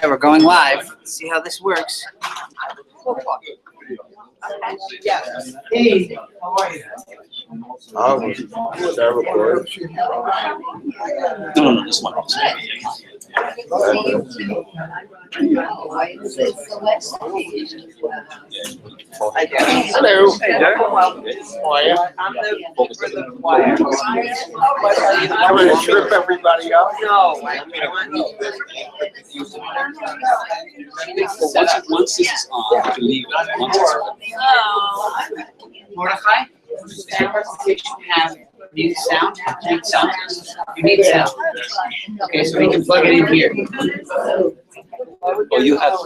So we're going live. Let's see how this works. Yes. Hey, how are you? No, this one. Hello. Hey, Jack. How are you? I'm the choir. I'm going to trip everybody up. No, I want Once this is on, you can leave it. Once it's on. Mordekai, stand presentation have need sound? Need sound? You need sound. Okay, so we can plug it in here. Oh, you have.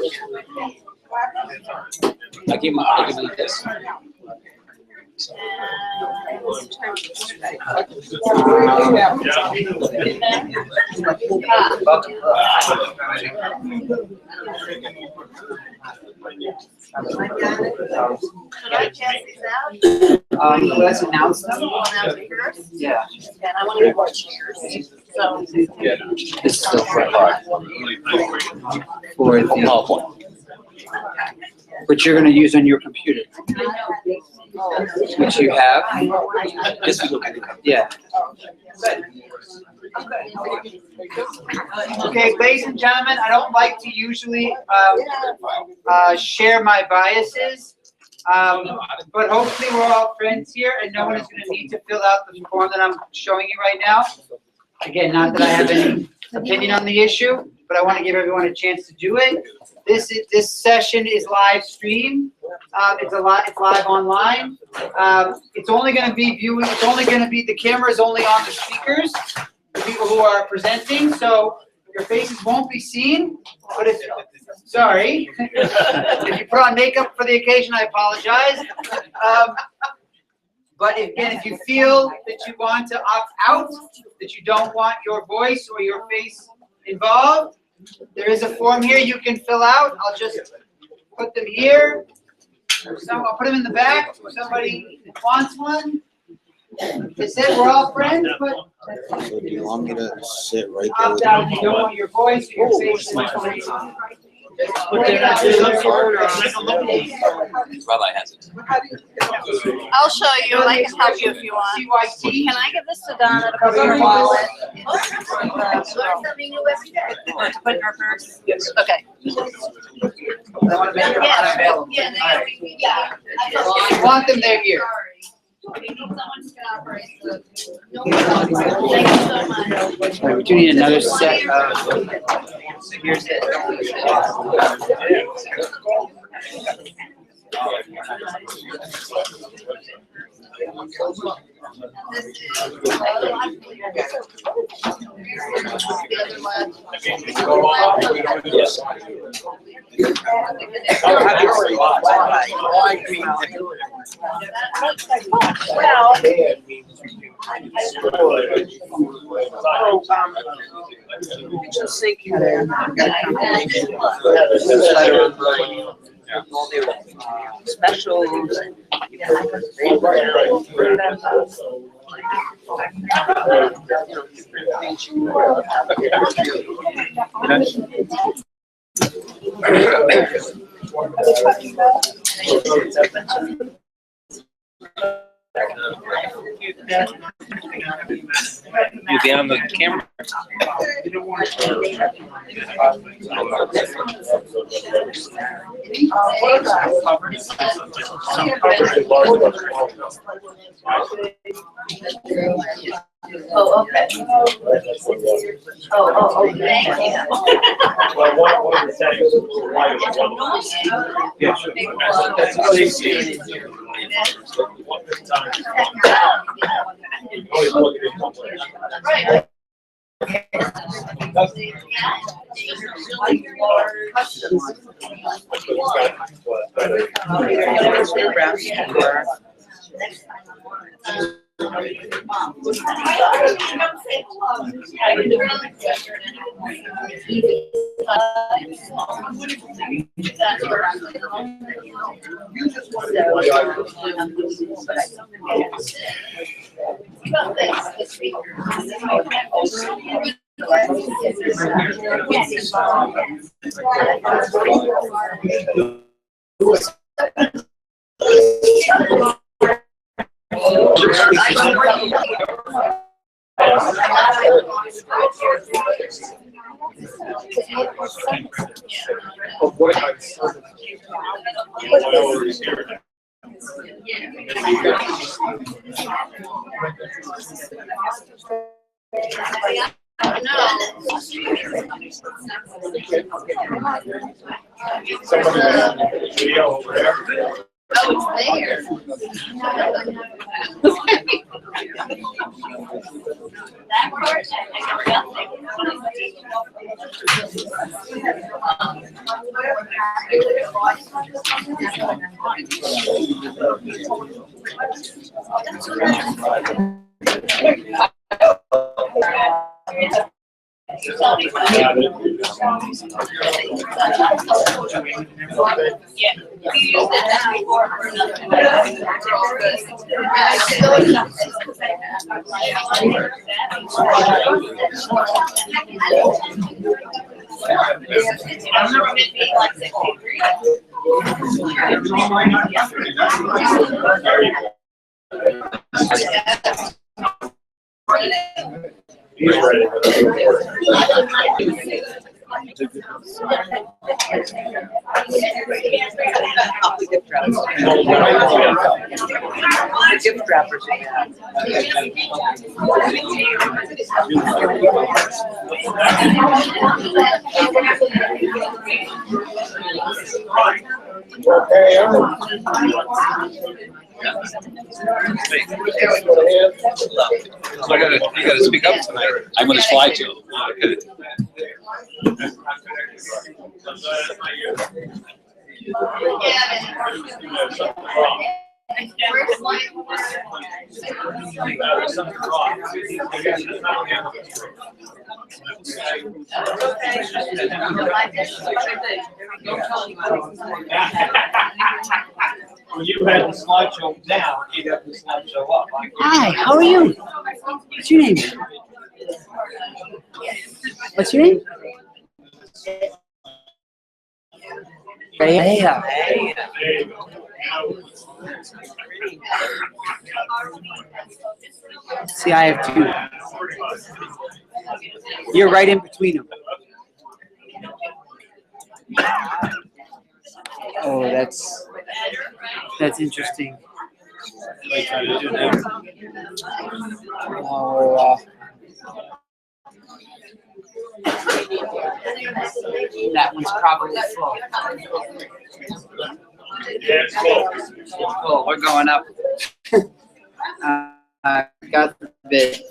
I give you this. Let's announce them. Yeah. And I want to get more chairs. So. This is still for part. For the PowerPoint. which you're going to use on your computer, which you have. This is okay. Yeah. Okay, ladies and gentlemen, I don't like to usually share my biases, but hopefully we're all friends here and no one is going to need to fill out the form that I'm showing you right now. Again, not that I have any opinion on the issue, but I want to give everyone a chance to do it. This session is live streamed. It's live online. It's only going to be viewing. It's only going to be the camera is only on the speakers, the people who are presenting. So your faces won't be seen. But if you put on makeup for the occasion, I apologize. But again, if you feel that you want to opt out, that you don't want your voice or your face involved, there is a form here you can fill out. I'll just put them here. I'll put them in the back if somebody wants one. They said we're all friends, but So do you want me to sit right there opt with out if you don't want your voice or your face. Rabbi has it. I'll show you. I can help you if you want. Can I give this to Donna to put in her wallet? Or to put in her purse? Okay. I want to make them unavailable. Yeah. If you want them, they're here. We need someone to operate. Thank you so much. All right, we do need another set of. Here's it. specials. You be on the camera. Oh, okay. Oh, thank you. Well, one of the settings is why Yeah, sure. Right. Video over there. Oh, it's that part, yeah, we use that before for I've never been being like 63. He's ready. Gift wrappers. Okay, So you gotta speak up tonight. I'm gonna slide you. Okay. When you had the slideshow down, you have the slideshow up. Hi, how are you? What's your name? What's your name? Rhea. See, I have two. You're right in between them. Oh, that's interesting. Oh, that one's probably full. Oh, we're going up. Got the bit.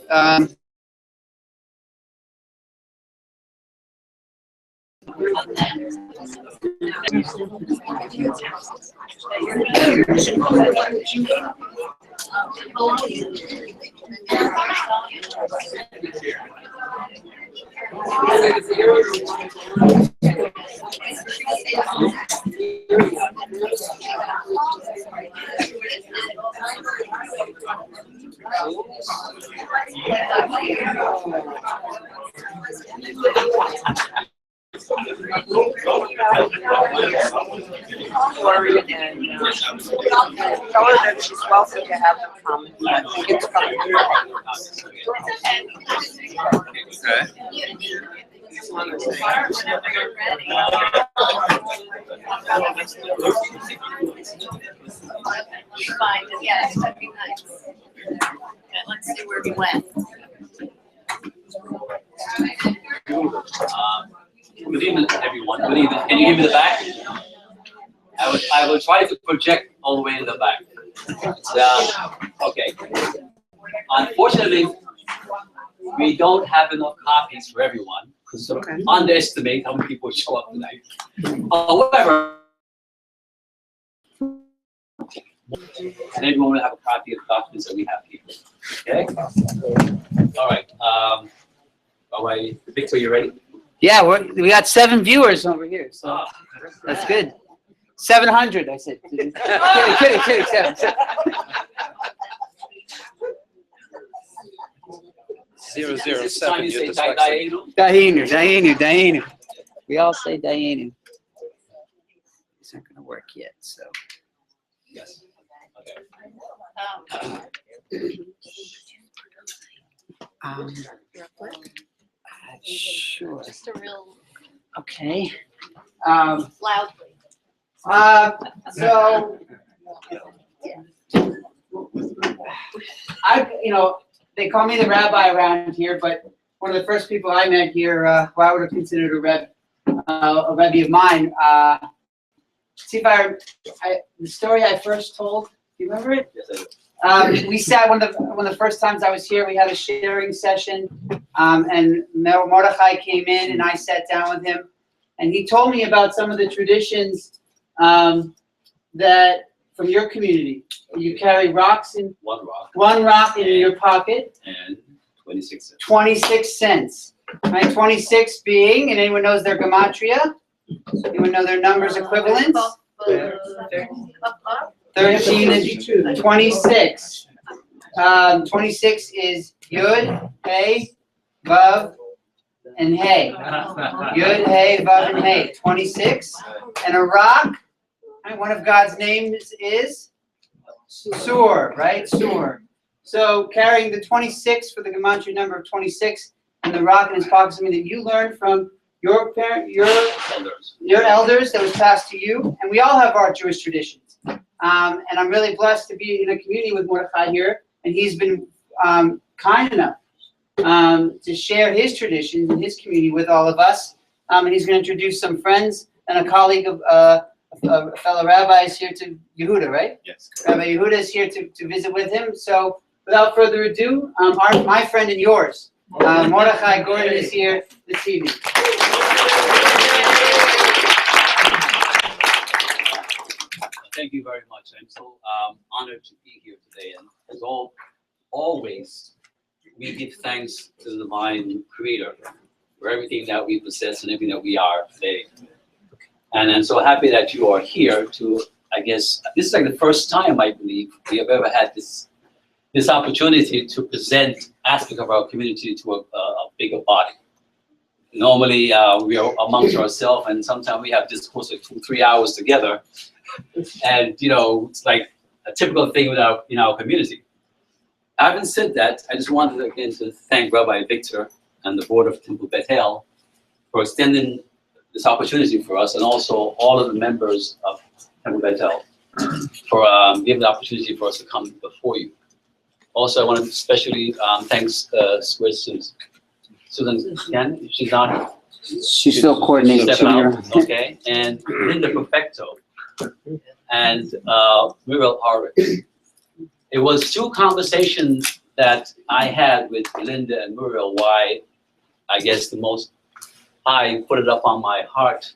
Worry and tell her that she's welcome to have them come. It's coming. Fine, yes, that'd be nice. Okay, let's see where we went. Good evening, everyone. Good evening. Can you give me the back? I will try to project all the way in the back. Okay. Unfortunately, we don't have enough copies for everyone. So underestimate how many people show up tonight. However, and everyone will have a copy of the documents that we have here. Okay? All right. Victor, you ready? Yeah, we got 7 viewers over here, so that's good. 700, I said. kidding. 7. Is this the time you say Dayenu? Dayenu. We all say Dayenu. It's not gonna work yet, so. Yes. Okay. Sure, Just a real okay. loudly. So, they call me the rabbi around here, but one of the first people I met here, who I would have considered a Rebbe of mine, see if the story I first told, do you remember it? Yes, I do. We sat one of the first times I was here. We had a sharing session, and Mordekai came in, and I sat down with him, and he told me about some of the traditions that from your community. You carry rocks in One rock one rock in your pocket, and 26 cents. 26 cents. Right, 26 being, and anyone knows their gematria? Anyone know their numbers equivalents? 13 and 26. 26 is Yud, Hey, Vav, and Hey. Yud, Hey, Vav, and Hey. 26. And a rock, right, one of God's names is Sur, right? Sur. So carrying the 26 for the gematria number of 26 and the rock in his pocket is something that you learned from your parent, your elders that was passed to you. And we all have our Jewish traditions. And I'm really blessed to be in a community with Mordekai here. And he's been kind enough to share his traditions and his community with all of us. And he's going to introduce some friends and a colleague of a fellow rabbi is here to Yehuda, right? Yes. Rabbi Yehuda is here to visit with him. So without further ado, my friend and yours, Mordekai Gordon is here this evening. Thank you very much. I'm so honored to be here today. And as always, we give thanks to the divine creator for everything that we possess and everything that we are today. And I'm so happy that you are here to, I guess, this is like the first time, I believe, we have ever had this opportunity to present aspect of our community to a bigger body. Normally, we are amongst ourselves, and sometimes we have discourse of 2-3 hours together. And, it's like a typical thing in our community. Having said that, I just wanted again to thank Rabbi Victor and the board of Temple Bethel for extending this opportunity for us, and also all of the members of Temple Bethel for giving the opportunity for us to come before you. Also, I want to especially thank Square Susan Ken. She's not. She's still coordinating. Okay, and Linda Perfecto and Muriel Harvard. It was 2 conversations that I had with Linda and Muriel why I guess the most I put it up on my heart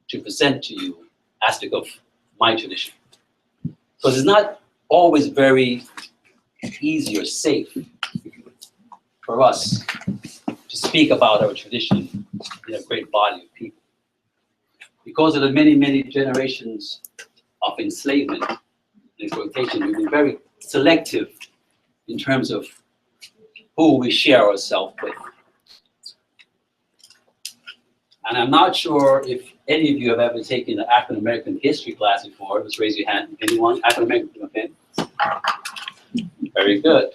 to present to you aspect of my tradition. Because it's not always very easy or safe for us to speak about our tradition in a great body of people. Because of the many, many generations of enslavement and exploitation, we've been very selective in terms of who we share ourselves with. And I'm not sure if any of you have ever taken an African American history class before. Let's raise your hand. Anyone? African American, okay? Very good.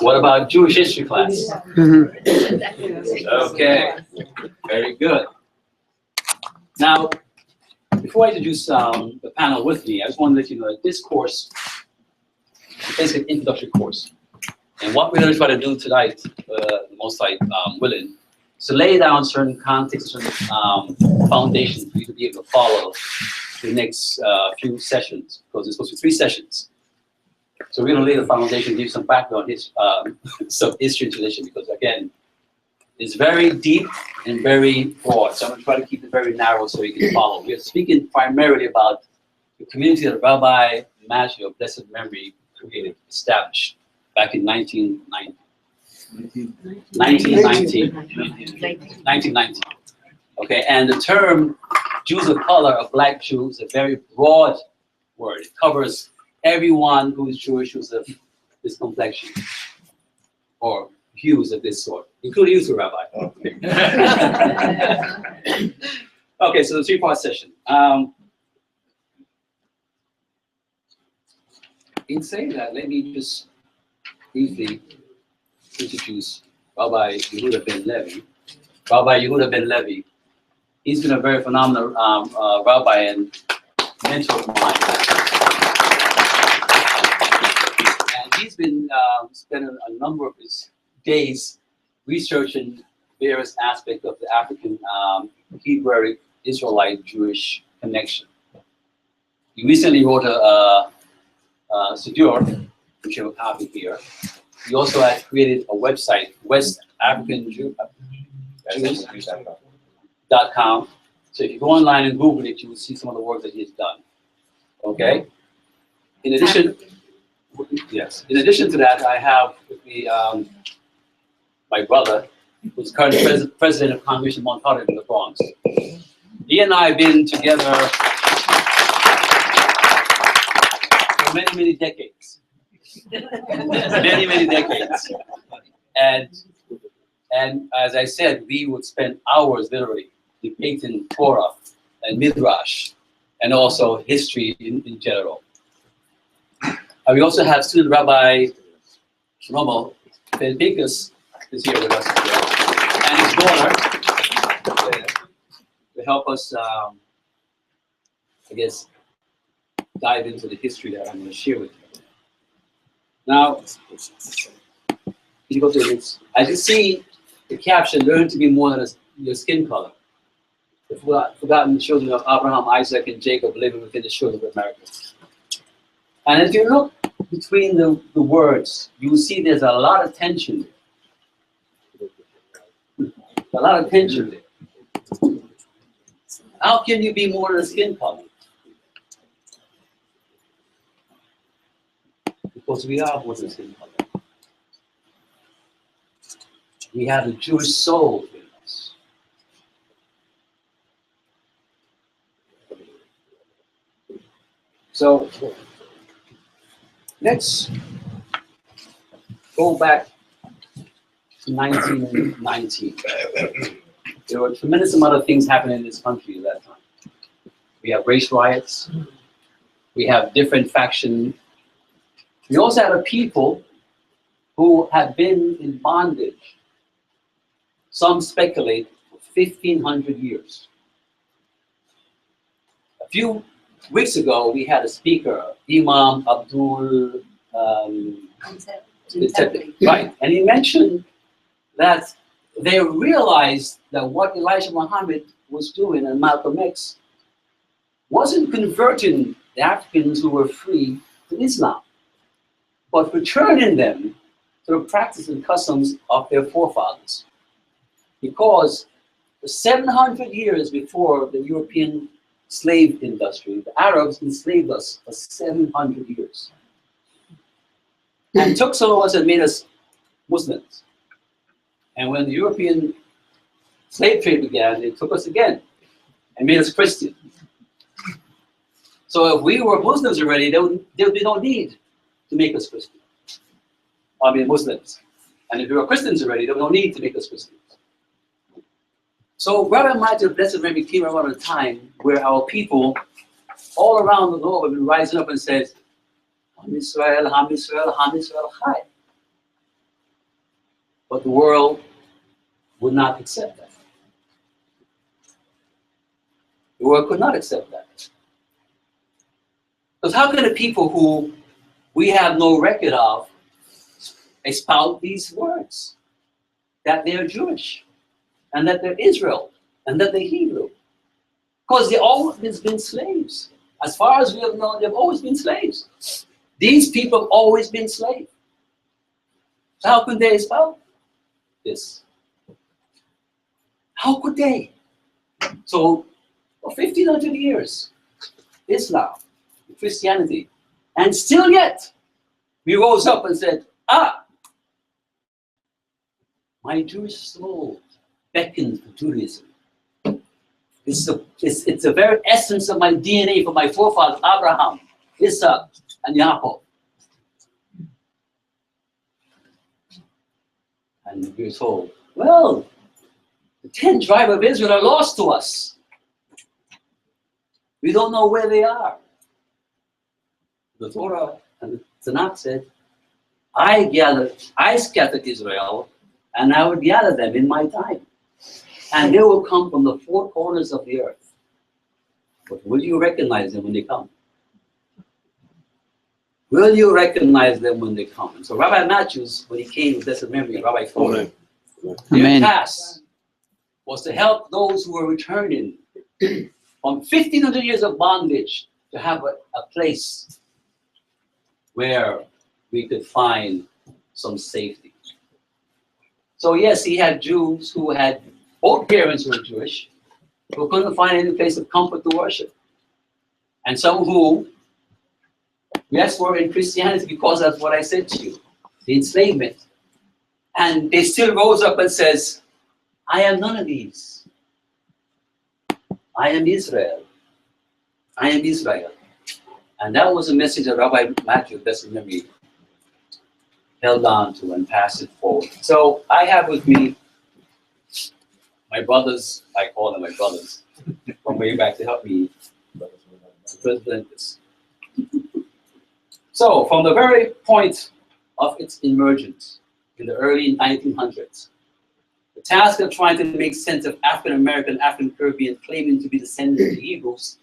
What about Jewish history class? Okay, very good. Now, before I introduce the panel with me, I just want to let you know that this course is basically an introductory course. And what we're going to try to do tonight, the most willing, is to lay down certain context, certain foundation for you to be able to follow the next few sessions, because it's supposed to be 3 sessions. So we're going to lay the foundation, give some background, some history and tradition, because again, it's very deep and very broad. So I'm going to try to keep it very narrow so you can follow. We're speaking primarily about the community that Rabbi Matthew of blessed memory created, established back in 1990. 1990. Okay, and the term Jews of color or black Jews is a very broad word. It covers everyone who is Jewish, who's of this complexion. or views of this sort, including you, Rabbi. Okay, so the three-part session. In saying that, let me just briefly introduce Rabbi Yehuda ben Levi. Rabbi Yehuda ben Levi, he's been a very phenomenal rabbi and mentor of mine. And he's been spending a number of his days researching various aspects of the African Hebrew Israelite Jewish connection. He recently wrote a Siddur, which you have a copy here. He also had created a website, West African Jews.com. So if you go online and Google it, you will see some of the work that he has done. Okay? In addition, yes. In addition to that, I have with me my brother, who's currently president of Congregation Mount Carmel in the Bronx. He and I have been together for many, many decades. Many, many decades. And as I said, we would spend hours literally debating Torah and Midrash and also history in general. And we also have student Rabbi Shlomo Bendikus is here with us today, and his daughter to help us, I guess, dive into the history that I'm going to share with you. Now, you go to this. As you see the caption, learn to be more than your skin color. The forgotten children of Abraham, Isaac, and Jacob living within the shores of America. And if you look between the words, you will see there's a lot of tension there. A lot of tension there. How can you be more than a skin color? Because we are more than a skin color. We have the Jewish soul in us. So let's go back to 1919. There were a tremendous amount of things happening in this country at that time. We have race riots. We have different factions. We also had a people who had been in bondage. Some speculate for 1,500 years. A few weeks ago, we had a speaker, Imam Abdul right, and he mentioned that they realized that what Elijah Muhammad was doing and Malcolm X wasn't converting the Africans who were free to Islam, but returning them to the practice and customs of their forefathers. Because for 700 years before the European slave industry, the Arabs enslaved us for 700 years. And took some of us and made us Muslims. And when the European slave trade began, they took us again and made us Christian. So if we were Muslims already, there would be no need to make us Christian. I mean Muslims. And if we were Christians already, there was no need to make us Christians. So Rabbi Michael Blessed Rabbi came around a time where our people all around the globe have been rising up and says, Ham Yisrael, Ham Yisrael, Ham Yisrael Chai. But the world would not accept that. The world could not accept that. Because how can the people who we have no record of expound these words? That they are Jewish, and that they're Israel, and that they're Hebrew. Because they've always been slaves. As far as we have known, they've always been slaves. These people have always been slaves. So how could they expound this? How could they? So for 1,500 years, Islam, Christianity, and still yet, we rose up and said, my Jewish soul beckons for Judaism. It's the very essence of my DNA from my forefathers, Abraham, Isaac, and Jacob. And we're told, well, the 10 tribes of Israel are lost to us. We don't know where they are. The Torah and the Tanakh said, I scattered Israel, and I would gather them in my time. And they will come from the four corners of the earth. But will you recognize them when they come? Will you recognize them when they come? And so Rabbi Matthews, when he came with blessed memory, Rabbi Gordon, their task was to help those who were returning from 1,500 years of bondage to have a place where we could find some safety. So yes, he had Jews who had, both parents were Jewish, who couldn't find any place of comfort to worship. And some who, yes, were in Christianity because of what I said to you, the enslavement. And they still rose up and says, I am none of these. I am Israel. I am Israel. And that was a message that Rabbi Matthew, blessed memory, held on to and passed it forward. So I have with me my brothers, I call them my brothers, from way back to help me present this. So from the very point of its emergence in the early 1900s, the task of trying to make sense of African American, African Caribbean claiming to be descendants of the Hebrews,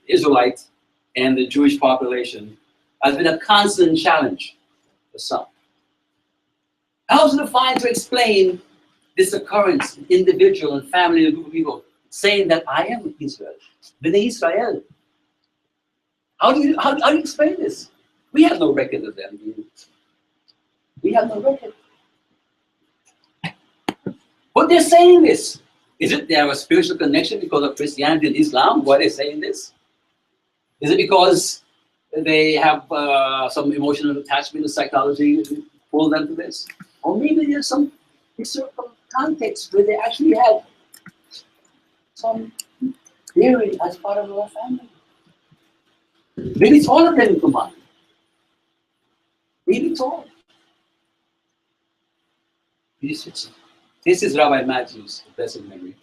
Israelite, and the Jewish population has been a constant challenge for some. How is it defined to explain this occurrence, individual and family and a group of people saying that I am Israel, B'nai Israel? How do you explain this? We have no record of them. We have no record. But they're saying this. Is it they have a spiritual connection because of Christianity and Islam? Why they're saying this? Is it because they have some emotional attachment to psychology to pull them to this? Or maybe there's some historical context where they actually had some theory as part of our family. Maybe it's all of them combined. Maybe it's all. This is Rabbi Matthews, blessed memory,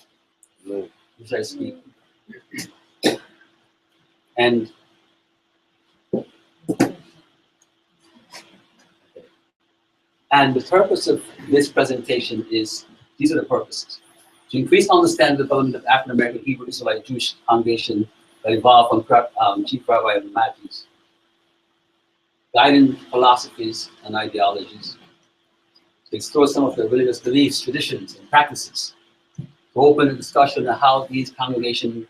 which I speak. And the purpose of this presentation is, these are the purposes: to increase understanding of the development of African American Hebrew Israelite Jewish congregation that evolved from Chief Rabbi Matthews, guiding philosophies and ideologies, to explore some of their religious beliefs, traditions, and practices, to open a discussion on how these congregations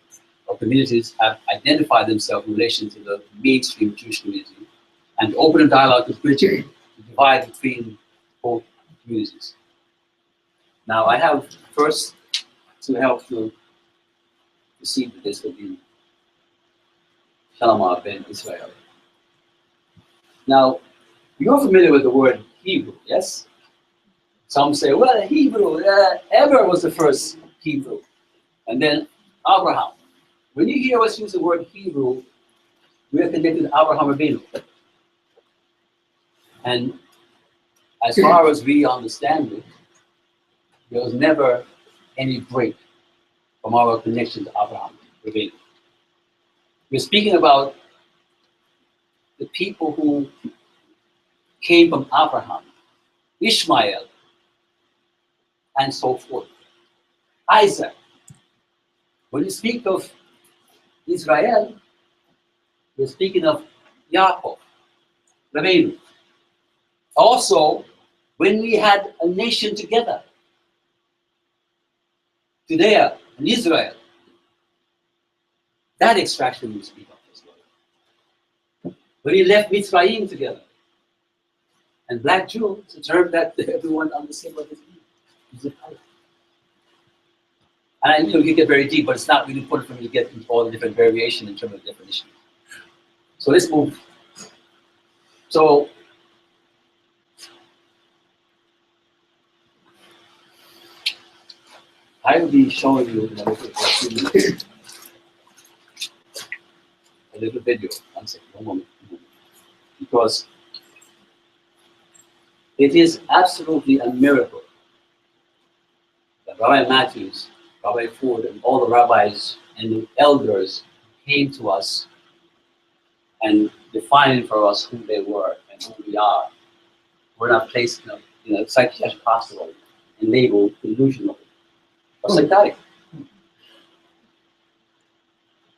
or communities have identified themselves in relation to the mainstream Jewish community, and to open a dialogue to bridge the divide between both communities. Now, I have first to help to proceed with this would be Shalom ben Israel. Now, you're familiar with the word Hebrew, yes? Some say, well, Hebrew, Eber was the first Hebrew, and then Abraham. When you hear us use the word Hebrew, we are connected to Abraham Rabbeinu. And as far as we understand it, there was never any break from our connection to Abraham Rabbeinu. We're speaking about the people who came from Abraham, Ishmael, and so forth. Isaac. When you speak of Israel, you're speaking of Yaakov, Rabbeinu. Also, when we had a nation together, Judea and Israel, that extraction we speak of as well. When he left Mitzrayim together, and black Jew, it's a term that everyone understands what it means. And you get very deep, but it's not really important for me to get into all the different variation in terms of definition. So let's move. So I will be showing you in a little video. One second, one moment. Because it is absolutely a miracle Rabbi Matthews, Rabbi Ford, and all the rabbis and the elders came to us and defined for us who they were and who we are. We're not placed in a psychiatric hospital and labeled delusional or psychotic.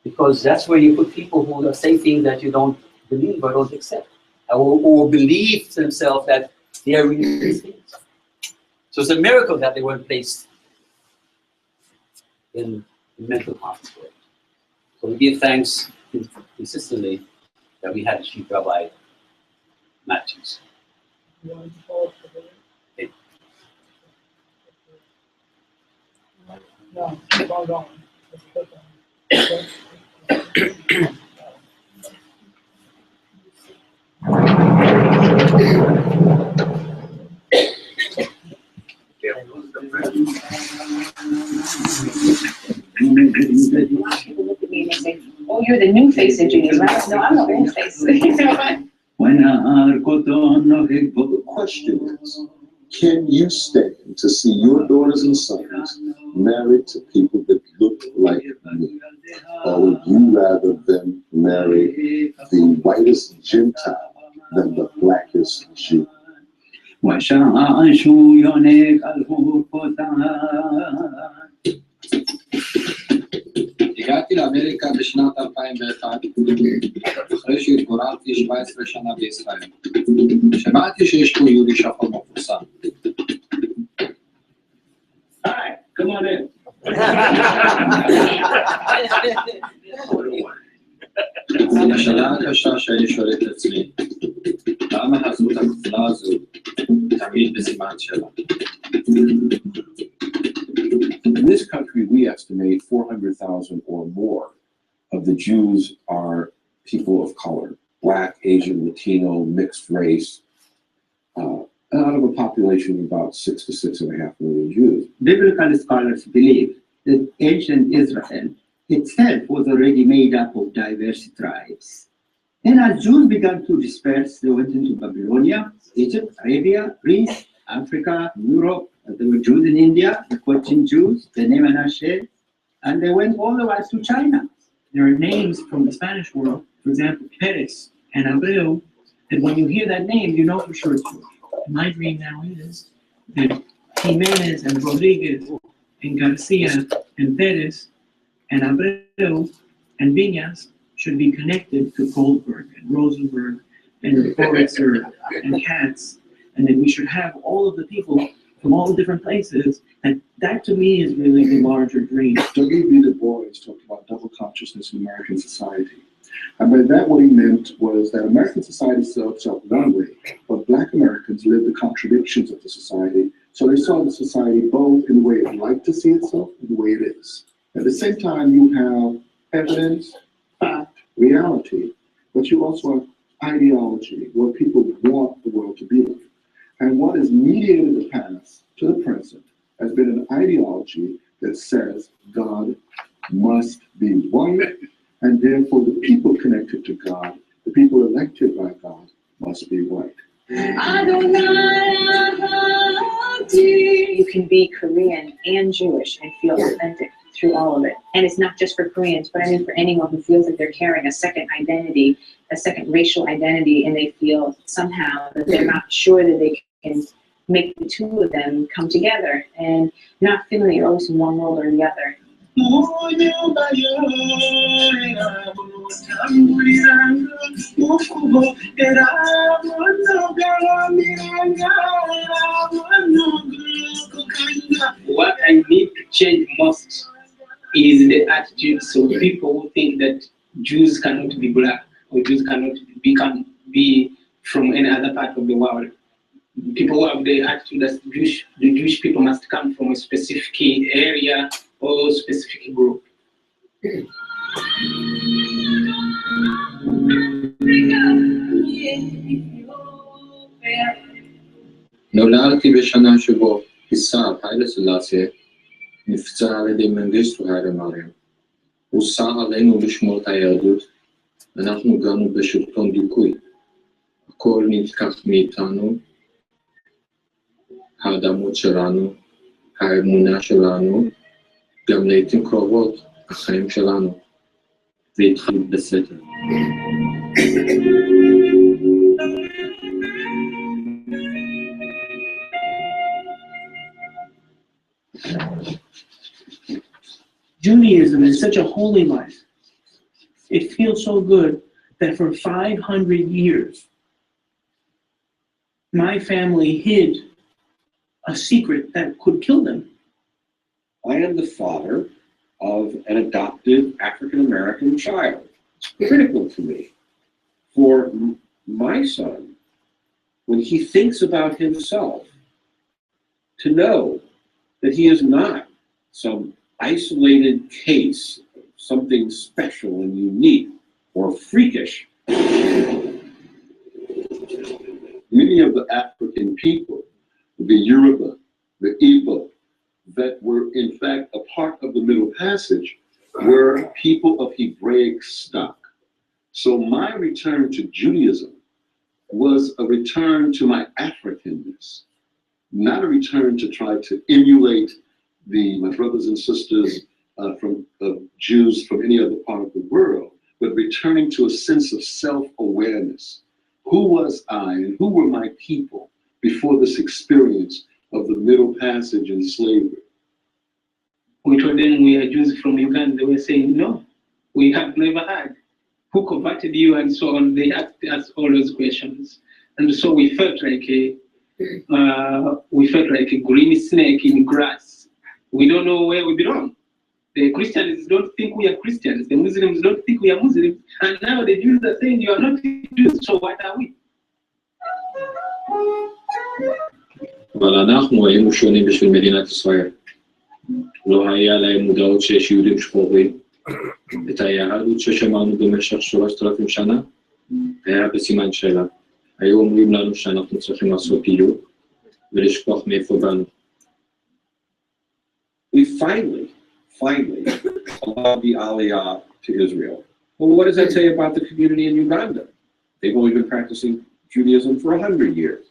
Because that's where you put people who say things that you don't believe or don't accept, or believe to themselves that they are really these things. So it's a miracle that they weren't placed in mental hospital. So we give thanks consistently that we had Chief Rabbi Matthews. Okay. No, keep on going. People look at me and they say, "Oh, you're the new face of Judaism." No, I'm the old face. You know what? The question is, can you stand to see your daughters and sons married to people that look like me? Or would you rather them marry the whitest Gentile than the blackest Jew? הגעתי לאמריקה בשנת 2001, אחרי שהתגוררתי 17 שנה בישראל. שמעתי שיש פה יהודי שחור מפורסם. היי, come on in. השאלה הקשה שאני שואל את עצמי, למה הזהות הכפולה הזו תמיד בסימן שאלה? In this country, we estimate 400,000 or more of the Jews are people of color, Black, Asian, Latino, mixed race, out of a population of about 6 to 6.5 million Jews. Biblical scholars believe that ancient Israel itself was already made up of diverse tribes. And as Jews began to disperse, they went into Babylonia, Egypt, Arabia, Greece, Africa, Europe. There were Jews in India, the Cochin Jews, the Nemanashe, and they went all the way to China. There are names from the Spanish world, for example, Perez and Abreu, that when you hear that name, you know for sure it's Jewish. My dream now is that Jimenez and Rodriguez and Garcia and Perez and Abreu and Viñas should be connected to Goldberg and Rosenberg and Horitzer and Katz, and that we should have all of the people from all the different places, and that to me is really the larger dream. W.B. Du Bois talked about double consciousness in American society. And by that, what he meant was that American society saw itself one way, but Black Americans lived the contradictions of the society. So they saw the society both in the way it liked to see itself and the way it is. At the same time, you have evidence, fact, reality, but you also have ideology, what people want the world to be like. And what has mediated the past to the present has been an ideology that says God must be one, and therefore the people connected to God, the people elected by God, must be white. You can be Korean and Jewish and feel authentic through all of it. And it's not just for Koreans, but I mean for anyone who feels that they're carrying a second identity, a second racial identity, and they feel somehow that they're not sure that they can make the two of them come together, and not feeling that you're always in one world or the other. What I need to change most is the attitude, so people who think that Jews cannot be black or Jews cannot be from any other part of the world. People who have the attitude that the Jewish people must come from a specific area or specific group. נולדתי בשנה שבו קיסר היילה סלאסי נפצע על ידי מנגיסטו היילה מריאם. הוא שר עלינו לשמור את היהדות, אנחנו גרנו בשלטון דיכוי. הכל נלקח מאיתנו, האדמות שלנו, האמונה שלנו, גם לעתים קרובות, החיים שלנו. זה התחיל בסתר. Judaism is such a holy life. It feels so good that for 500 years, my family hid a secret that could kill them. I am the father of an adopted African-American child. It's critical to me. For my son, when he thinks about himself, to know that he is not some isolated case, something special and unique or freakish. Many of the African people, the Yoruba, the Igbo, that were in fact a part of the Middle Passage, were people of Hebraic stock. So my return to Judaism was a return to my Africanness, not a return to try to emulate my brothers and sisters from Jews from any other part of the world, but returning to a sense of self-awareness. Who was I and who were my people before this experience of the Middle Passage and slavery? We told them we are Jews from Uganda. They were saying, no, we have never had. Who converted you and so on? They asked us all those questions. And so we felt like a green snake in grass. We don't know where we belong. The Christians don't think we are Christians. The Muslims don't think we are Muslims. And now the Jews are saying you are not Jews, so what are we? אבל אנחנו היינו שונים בשביל מדינת ישראל. לא היה להם מודעות שיש יהודים שחורים. את היהדות ששמענו במשך 3,000 שנה, היה בסימן שאלה. היו אומרים לנו שאנחנו צריכים לעשות גיור ולשכוח מאיפה באנו. We finally allowed the Aliyah to Israel. Well, what does that say about the community in Uganda? They've only been practicing Judaism for 100 years.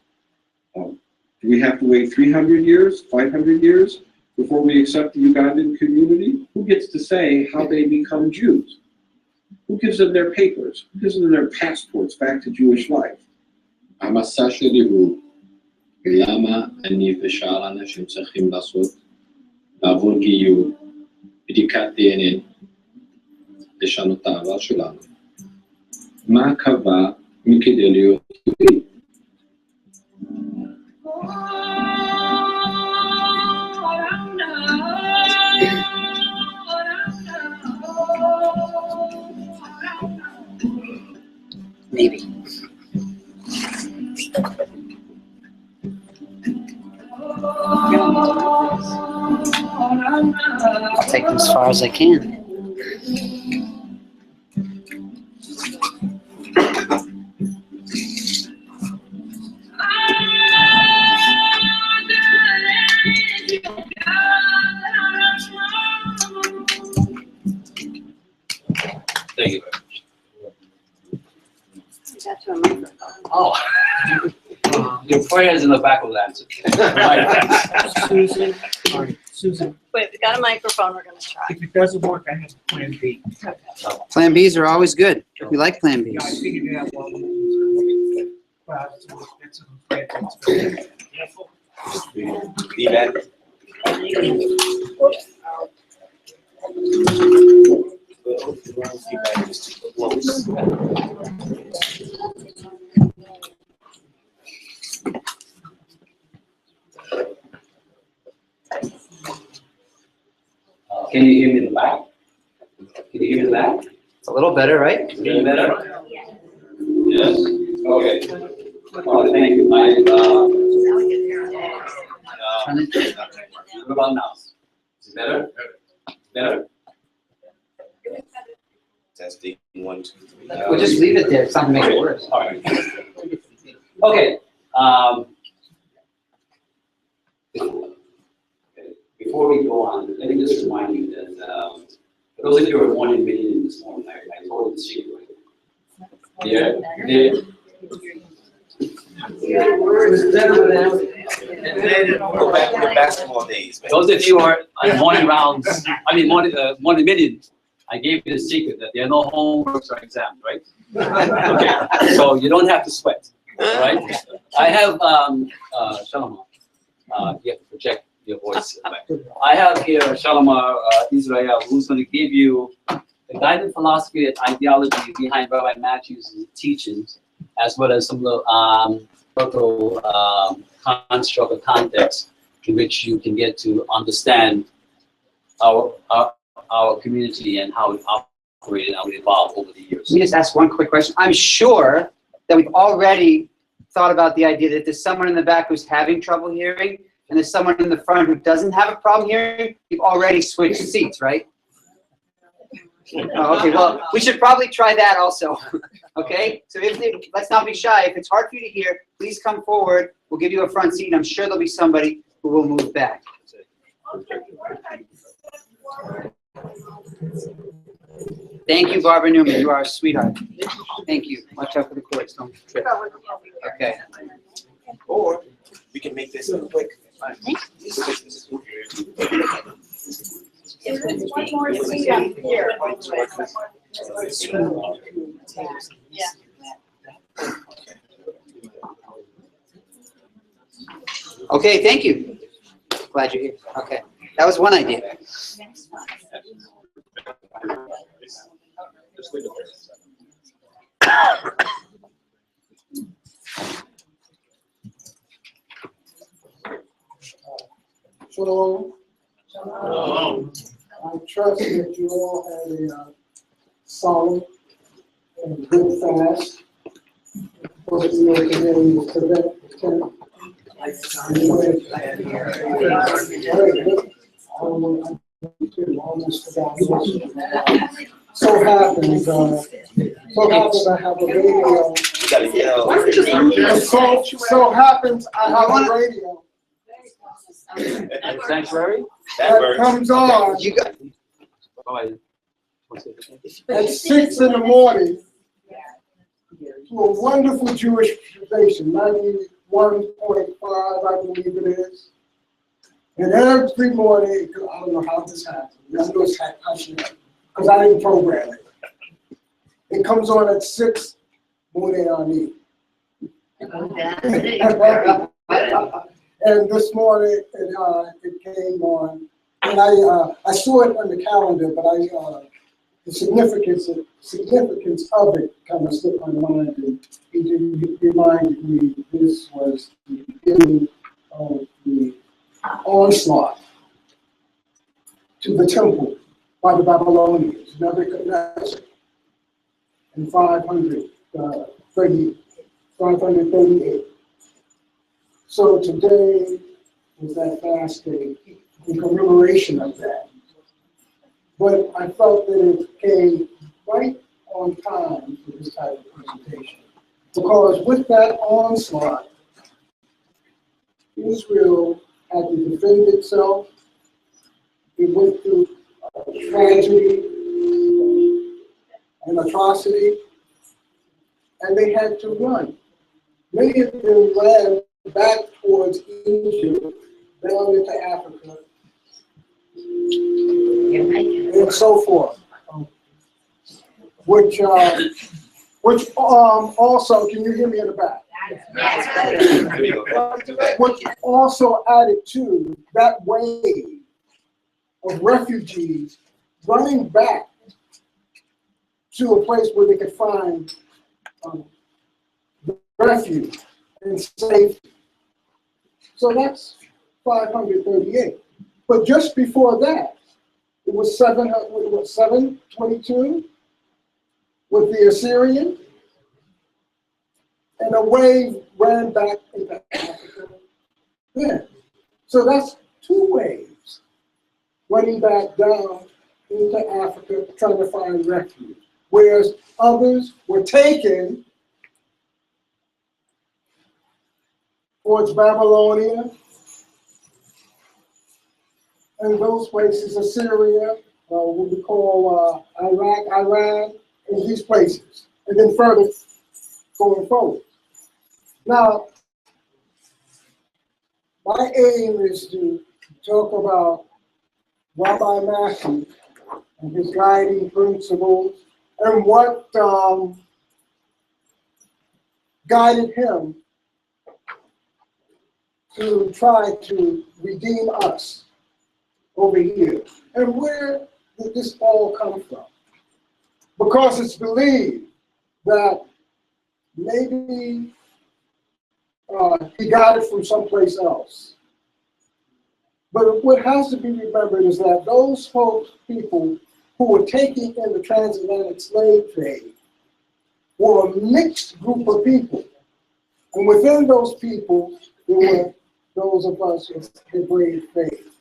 Do we have to wait 300 years, 500 years before we accept the Ugandan community? Who gets to say how they become Jews? Who gives them their papers? Who gives them their passports back to Jewish life? המסע שלי הוא למה אני ושאר אנשים צריכים לעבור גיור, בדיקת DNA, לשנות את העבר שלנו. מה קבע מכדי להיות יהודי? Maybe. I'll take them as far as I can. Thank you very much. Got to a microphone. Oh. Your prayers in the back will answer. Susan, Wait, we got a microphone, we're gonna try. if it doesn't work, I have plan B. Plan Bs are always good. We like Plan Yeah, I Bs. figured it out while we well, that's Can you hear me in the back? Can you hear me in the back? It's a little better, right? Is it better? Yes? Okay. Oh, thank you. What about now? Is it better? Better? Testing 1, 2, 3. We'll just leave it there. It's not gonna make it worse. All right. Okay. Before we go on, let me just remind you that for those of you who are born in Michigan this morning, I told you the secret. Yeah. Go back to the basketball days, man. Those of you who are on morning rounds, morning meetings, I gave you the secret that there are no homeworks or exams, right? Okay, so you don't have to sweat, right? I have, Shalom, you have to project your voice back. I have here Shalom Israel, who's going to give you the guided philosophy and ideology behind Rabbi Matthew's teachings, as well as some of the construct or context in which you can get to understand our community and how it operated and how it evolved over the years. Let me just ask one quick question. I'm sure that we've already thought about the idea that there's someone in the back who's having trouble hearing, and there's someone in the front who doesn't have a problem hearing. You've already switched seats, right? Oh, okay, well, we should probably try that also. Okay? So let's not be shy. If it's hard for you to hear, please come forward. We'll give you a front seat, and I'm sure there'll be somebody who will move back. Thank you, Barbara Newman. You are a sweetheart. Thank you. Watch out for the cords. Don't trip. Okay. Or we can make this quick. One more seat up here. Yeah. Okay, thank you. Glad you're here. Okay. That was one idea. Shalom. I trust that you all had a solid and good fast. Hope you were committed to that. So happens I have a radio. So happens I have a radio. Sanctuary? That comes on at 6 in the morning to a wonderful Jewish station, 91.5, I believe it is. And every morning, I don't know how this happened. I know it's happening because I didn't program it. It comes on at 6 morning. And this morning it came on, and I saw it on the calendar, but the significance of it kind of slipped my mind, and it reminded me this was the beginning of the onslaught to the temple by the Babylonians, Nebuchadnezzar, in 538. So today was that fast day in commemoration of that. But I felt that it came right on time for this type of presentation. Because with that onslaught, Israel had to defend itself. It went through tragedy and atrocity, and they had to run. Many of them ran back towards Egypt, down into Africa, and so forth. Which also, can you hear me in the back? Which also added to that wave of refugees running back to a place where they could find refuge and safety. So that's 538. But just before that, it was 722 with the Assyrian, and a wave ran back into Africa then. So that's two waves running back down into Africa trying to find refuge, whereas others were taken towards Babylonia, and those places, Assyria, what we call Iraq, Iran, and these places, and then further going forward. Now, my aim is to talk about Rabbi Matthew and his guiding principles and what guided him to try to redeem us over here. And where did this all come from? Because it's believed that maybe he got it from someplace else. But what has to be remembered is that those people who were taking in the transatlantic slave trade were a mixed group of people. And within those people, there were those of us with Hebraic faith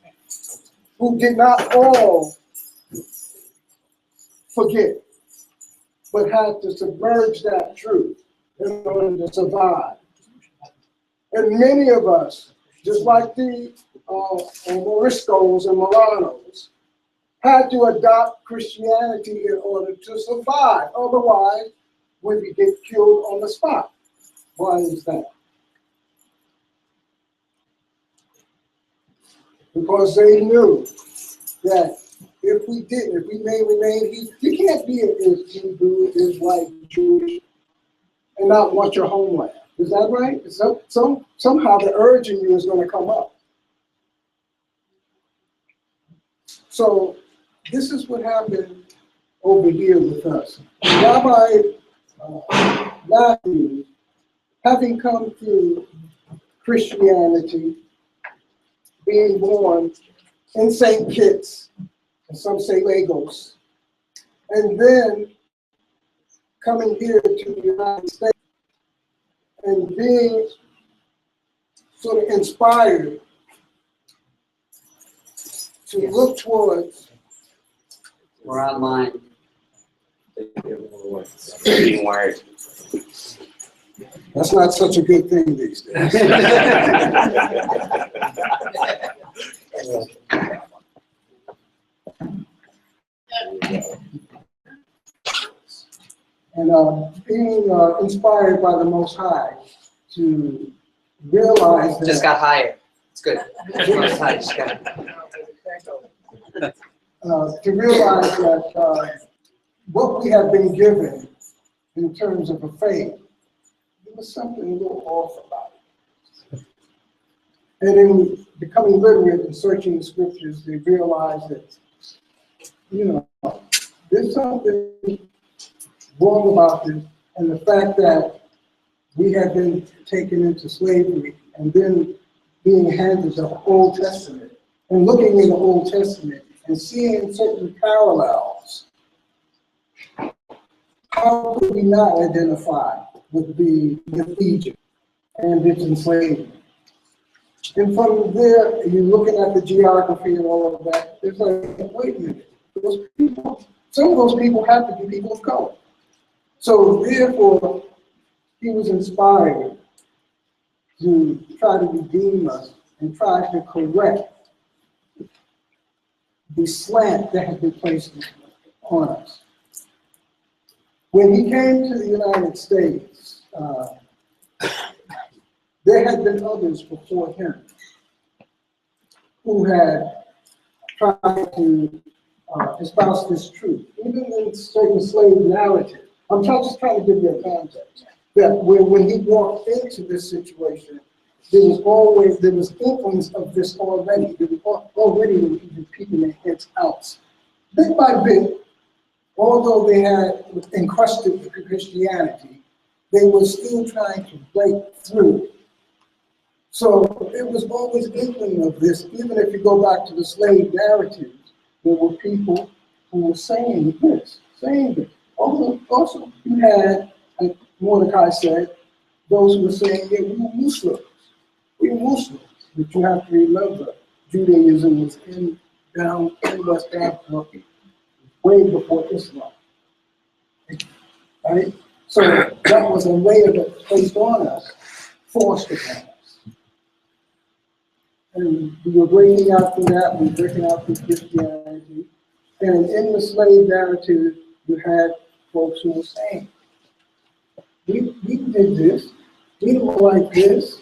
who did not all forget, but had to submerge that truth in order to survive. And many of us, just like the Moriscos and Milanos, had to adopt Christianity in order to survive. Otherwise, we'd get killed on the spot. Why is that? Because they knew that if we may remain, you can't be an Hebrew, Israelite, Jewish, and not want your homeland. Is that right? Somehow the urge in you is going to come up. So this is what happened over here with us. Rabbi Matthew, having come to Christianity, being born in St. Kitts, and some say Lagos, and then coming here to the United States and being sort of inspired to look towards. We're online. Being wired. That's not such a good thing these days. And being inspired by the Most High to realize that. Just got higher. It's good. Most High just got to realize that what we have been given in terms of a faith, there was something a little off about it. And in becoming literate and searching the scriptures, they realized that, there's something wrong about this, and the fact that we have been taken into slavery and then being handed the Old Testament and looking in the Old Testament and seeing certain parallels. How could we not identify with Egypt and its enslavement? And from there, you're looking at the geography and all of that, it's like, wait a minute, some of those people have to be people of color. So therefore, he was inspired to try to redeem us and try to correct the slant that had been placed on us. When he came to the United States, there had been others before him who had tried to espouse this truth, even in certain slave narrative. I'm just trying to give you a context. That when he walked into this situation, there was inklings of this already. There was already even peeping their heads out. Bit by bit, although they had encrusted with Christianity, they were still trying to break through. So it was always inkling of this. Even if you go back to the slave narratives, there were people who were saying this. Also, you had, like Mordekai said, those who were saying, yeah, we're Muslims. But you have to remember, Judaism was down in West Africa way before Islam. Right? So that was a layer that placed on us, forced upon us. And we were breaking out from that, we were breaking out from Christianity. And in the slave narrative, you had folks who were saying, we did this, we don't like this,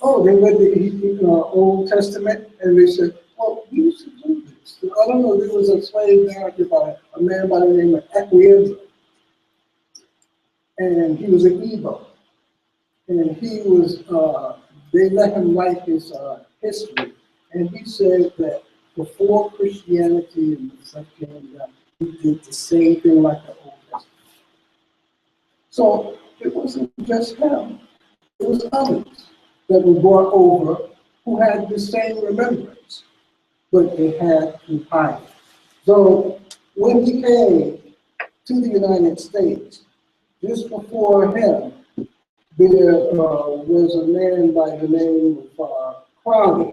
Oh, they read the Old Testament, and they said, oh, we used to do this. I don't know, there was a slave narrative by a man by the name of Equiendra, and he was an Igbo. And he was, they let him write his history, and he said that before Christianity and stuff came down, he did the same thing like the Old Testament. So it wasn't just him, it was others that were brought over who had the same remembrance, but they had to hide. So when he came to the United States, just before him, there was a man by the name of Crowley,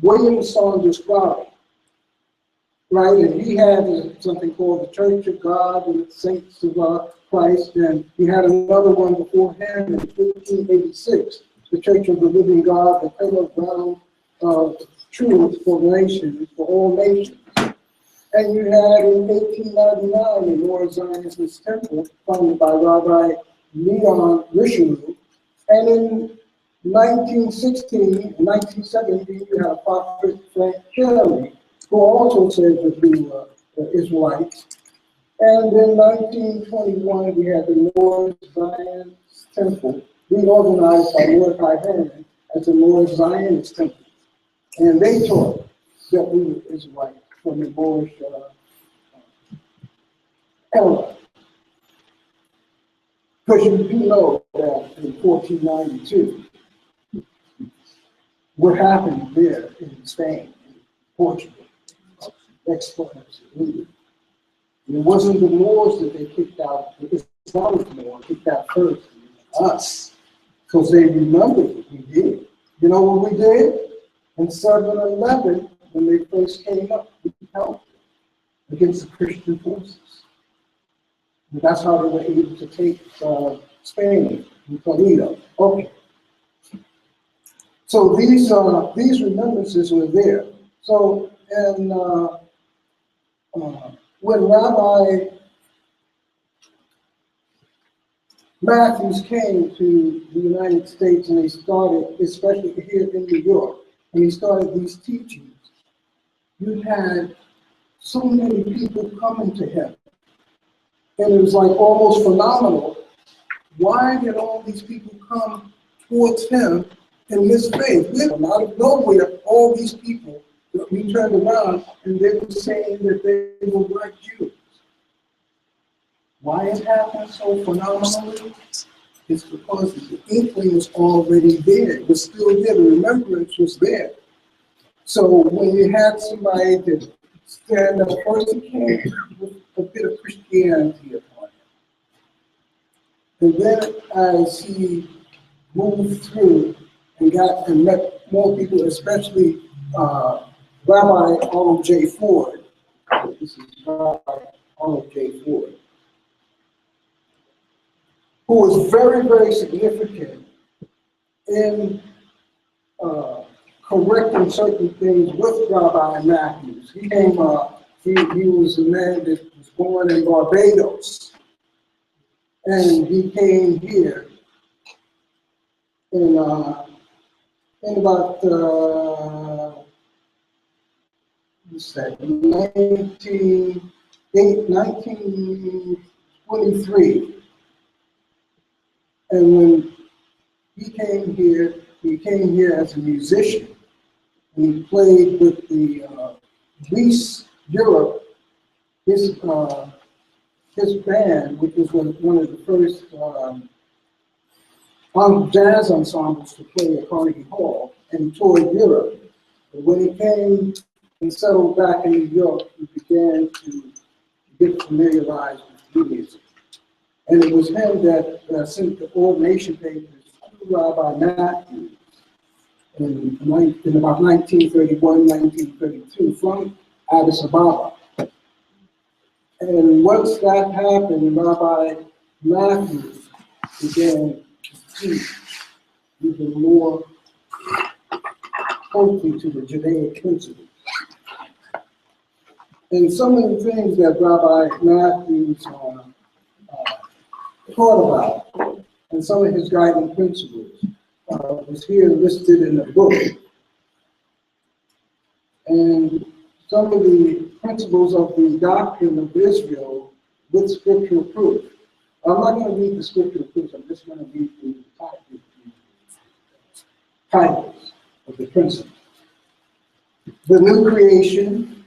William Saunders Crowley, right? And he had something called the Church of God and the Saints of Christ, and he had another one before him in 1586, the Church of the Living God, the Pillar of Ground Truth for nations, for all nations. And you had in 1899 the Lord Zionist Temple, funded by Rabbi Leon Richelieu. And in 1916, 1917, you had Prophet Frank Cherry, who also said that we were Israelites. And in 1921, we had the Lord Zionist Temple, reorganized by Mordekai Gordon as the Lord Zionist Temple. And they taught that we were Israelites from the Moorish era. Because you do know that in 1492, what happened there in Spain, in Portugal, it wasn't the Moors that they kicked out, the Islamic Moors kicked out first, us, because they remembered what we did. You know what we did? In 711, when they first came up, we helped them against the Christian forces. And that's how they were able to take Spain and Toledo. Okay. So these remembrances were there. So, and when Rabbi Matthews came to the United States and he started, especially here in New York, and he started these teachings, you had so many people coming to him. And it was like almost phenomenal. Why did all these people come towards him in this faith? Out of nowhere, all these people, we turned around and they were saying that they were black Jews. Why it happened so phenomenally? It's because the inkling was already there. It was still there. The remembrance was there. So when you had somebody that stand up, first he came with a bit of Christianity upon him. And then as he moved through and got and met more people, especially Rabbi Arnold J. Ford. This is Rabbi Arnold J. Ford, who was very, very significant in correcting certain things with Rabbi Matthews. He came, he was a man that was born in Barbados, and he came here in about 1923. And when he came here as a musician. He played with the Greece Europe, his band, which was one of the first jazz ensembles to play at Carnegie Hall, and he toured Europe. But when he came and settled back in New York, he began to get familiarized with Judaism. And it was him that sent the ordination papers to Rabbi Matthews in about 1931, 1932 from Addis Ababa. And once that happened, Rabbi Matthews began to teach even more closely to the Judaic principles. And some of the things that Rabbi Matthews taught about, and some of his guiding principles, was here listed in the book. And some of the principles of the doctrine of Israel with scriptural proof. I'm not going to read the scriptural proof, I'm just going to read the titles of the principles. The new creation,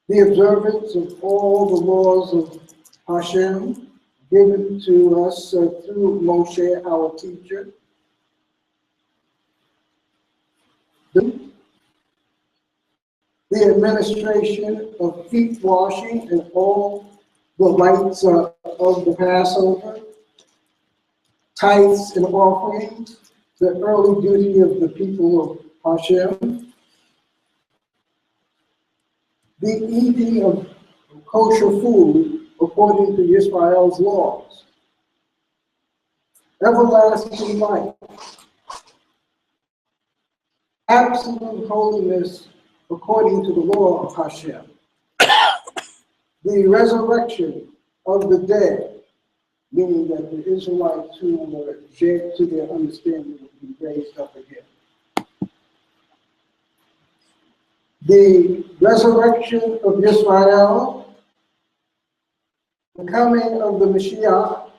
the observance of all the laws of Hashem given to us through Moshe, our teacher. The administration of feet washing and all the rites of the Passover, tithes and offerings, the early duty of the people of Hashem, the eating of kosher food according to Israel's laws, everlasting life, absolute holiness according to the law of Hashem, the resurrection of the dead, meaning that the Israelites who were dead to their understanding would be raised up again. The resurrection of Israel, the coming of the Mashiach,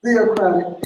theocratic.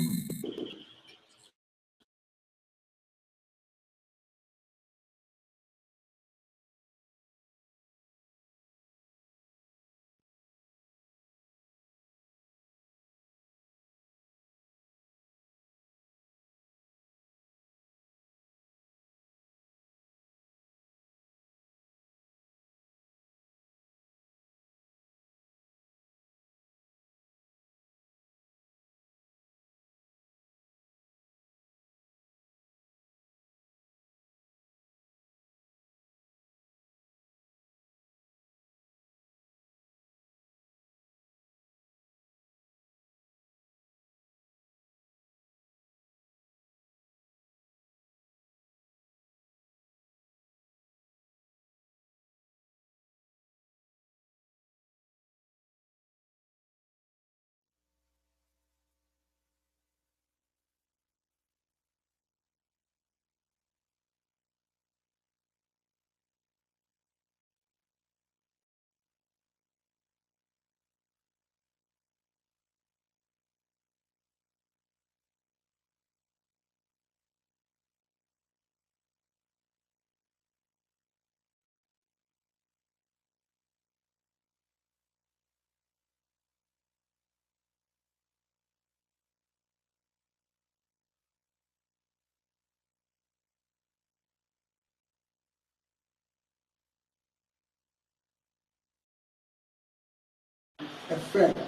Affect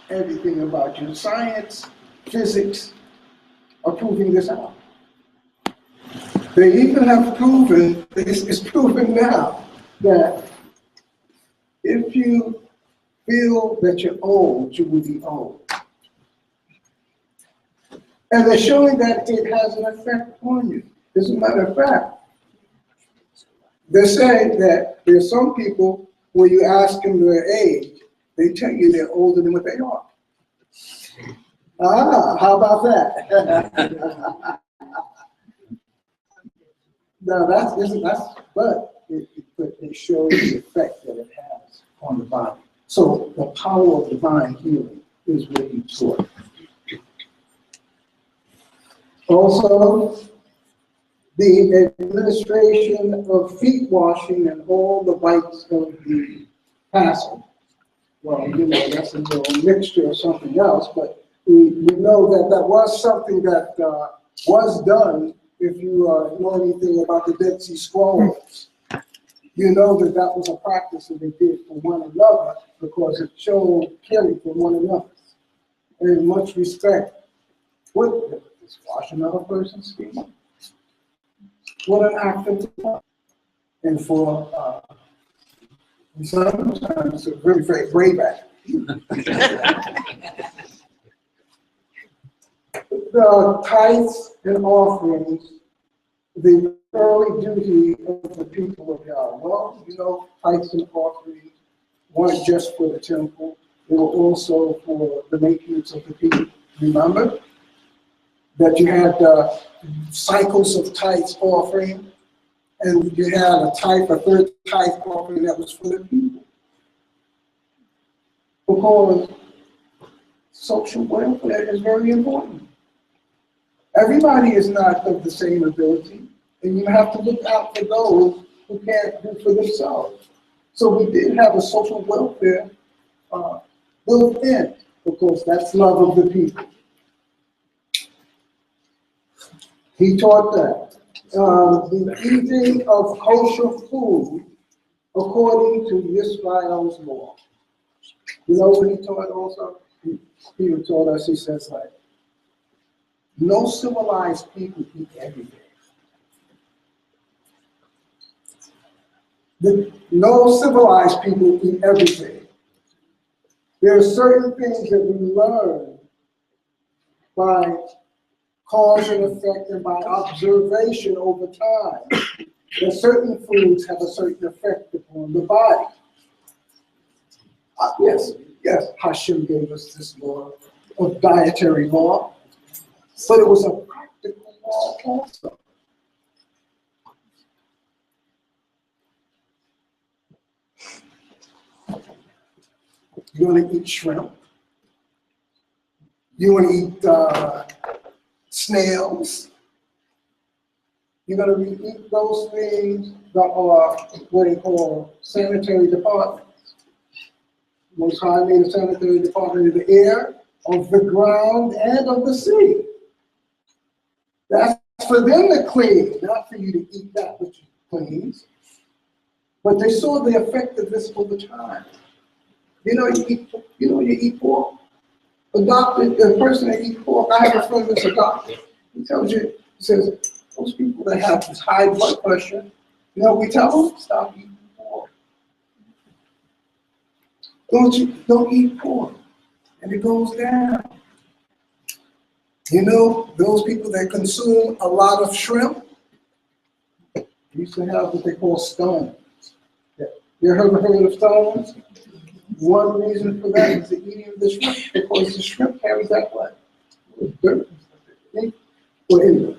everything about you. Science, physics are proving this out. They even have proven, it's proven now, that if you feel that you're old, you will be old. And they're showing that it has an effect on you. As a matter of fact, they're saying that there's some people where you ask them their age, they tell you they're older than what they are. Ah, how about that? No, but it shows the effect that it has on the body. So the power of divine healing is what he taught. Also, the administration of feet washing and all the rites of the Passover. Well, you know, that's a little mixture of something else, but we know that that was something that was done. If you know anything about the Dead Sea Scrolls, you know that that was a practice that they did for one another because it showed caring for one another. And in much respect, what is wash another person's feet? What an act of love. And for sometimes it's a really very brave act. The tithes and offerings, the early duty of the people of God. Well, you know, tithes and offerings weren't just for the temple, they were also for the maintenance of the people, Remember? That you had cycles of tithes offering, and you had a third tithe offering that was for the people. Because social welfare is very important. Everybody is not of the same ability, and you have to look out for those who can't do for themselves. So we did have a social welfare built in, because that's love of the people. He taught that. The eating of kosher food according to Israel's law. You know what he taught also? He taught us, he says like, no civilized people eat everything. No civilized people eat everything. There are certain things that we learn by cause and effect and by observation over time. That certain foods have a certain effect upon the body. Yes, Hashem gave us this law of dietary law, but it was a practical law also. You want to eat shrimp? You want to eat snails? You're going to eat those things that are what they call sanitary departments. Most High made a sanitary department of the air, of the ground, and of the sea. That's for them to clean, not for you to eat that which cleans. But they saw the effect of this over time. You eat pork. The person that eats pork, I have a friend that's a doctor. He tells you, he says, those people that have this high blood pressure, we tell them, stop eating pork. Don't eat pork. And it goes down. Those people that consume a lot of shrimp used to have what they call stones. You ever heard of stones? One reason for that is the eating of the shrimp, because the shrimp carries that blood. Well, anyway.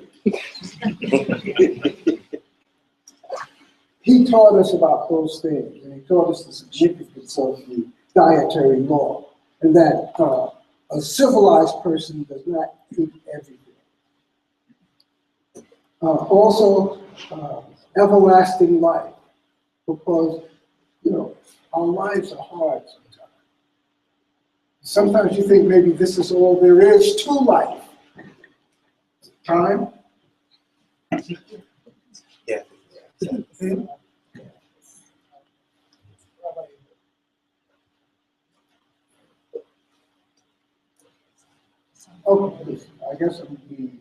He taught us about those things, and he taught us the significance of the dietary law, and that a civilized person does not eat everything. Also, everlasting life, because our lives are hard sometimes. Sometimes you think maybe this is all there is to life. Time. Yeah. Okay, I guess it would be.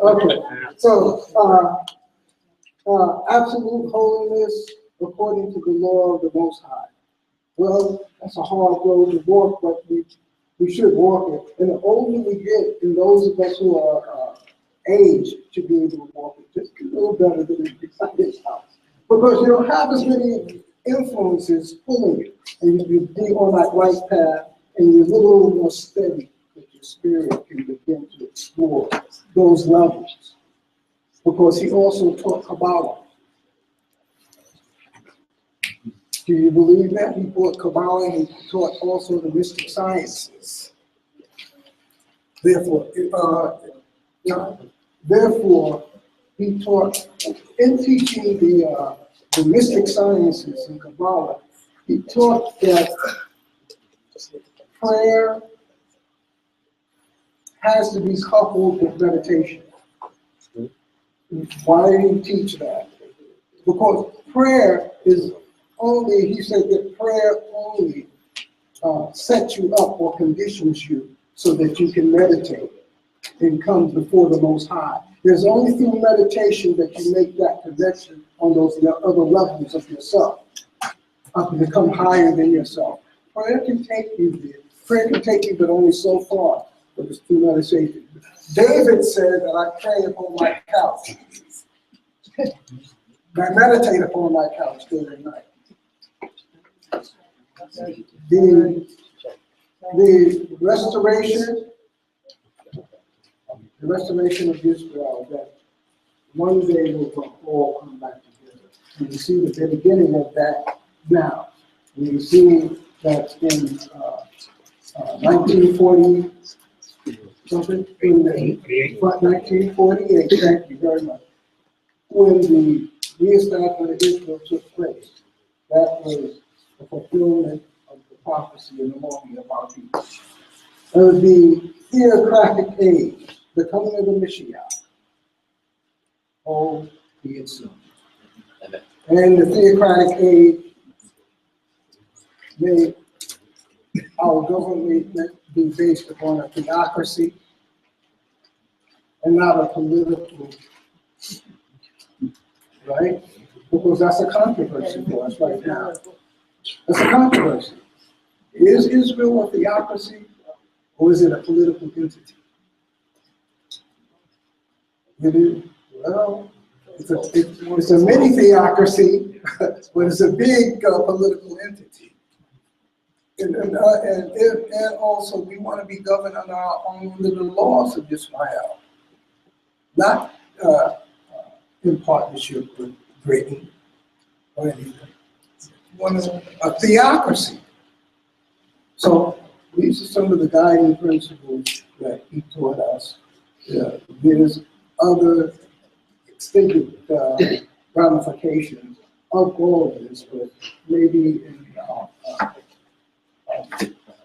Okay, so absolute holiness according to the law of the Most High. Well, that's a hard road to walk, but we should walk it. And the older we get, and those of us who are aged should be able to walk it just a little better than inside this house. Because you don't have as many influences pulling you, and you be on that right path, and you're a little more steady, that your spirit can begin to explore those levels. Because he also taught Kabbalah. Do you believe that? He taught Kabbalah, and he taught also the mystic sciences. Therefore, he taught, in teaching the mystic sciences in Kabbalah, he taught that prayer has to be coupled with meditation. Why did he teach that? Because prayer is only, he said that prayer only sets you up or conditions you so that you can meditate and come before the Most High. There's only through meditation that you make that connection on those other levels of yourself, to become higher than yourself. Prayer can take you there. Prayer can take you, but only so far, but it's through meditation. David said that I pray upon my couch. I meditate upon my couch day and night. the restoration of Israel, that one day will all come back together. And you see the beginning of that now. And you see that in 1940 something, in 1948, thank you very much, when the reestablishment of Israel took place. That was the fulfillment of the prophecy in the morning of our people. It was the theocratic age, the coming of the Messiah. Oh, be it so. And the theocratic age made our government be based upon a theocracy and not a political, right? Because that's a controversy for us right now. That's a controversy. Is Israel a theocracy or is it a political entity? It is, well, it's a mini theocracy, but it's a big political entity. And also we want to be governed under the laws of Israel, not in partnership with Britain or anything. We want a theocracy. So these are some of the guiding principles that he taught us. There's other extended ramifications of all of this, but maybe in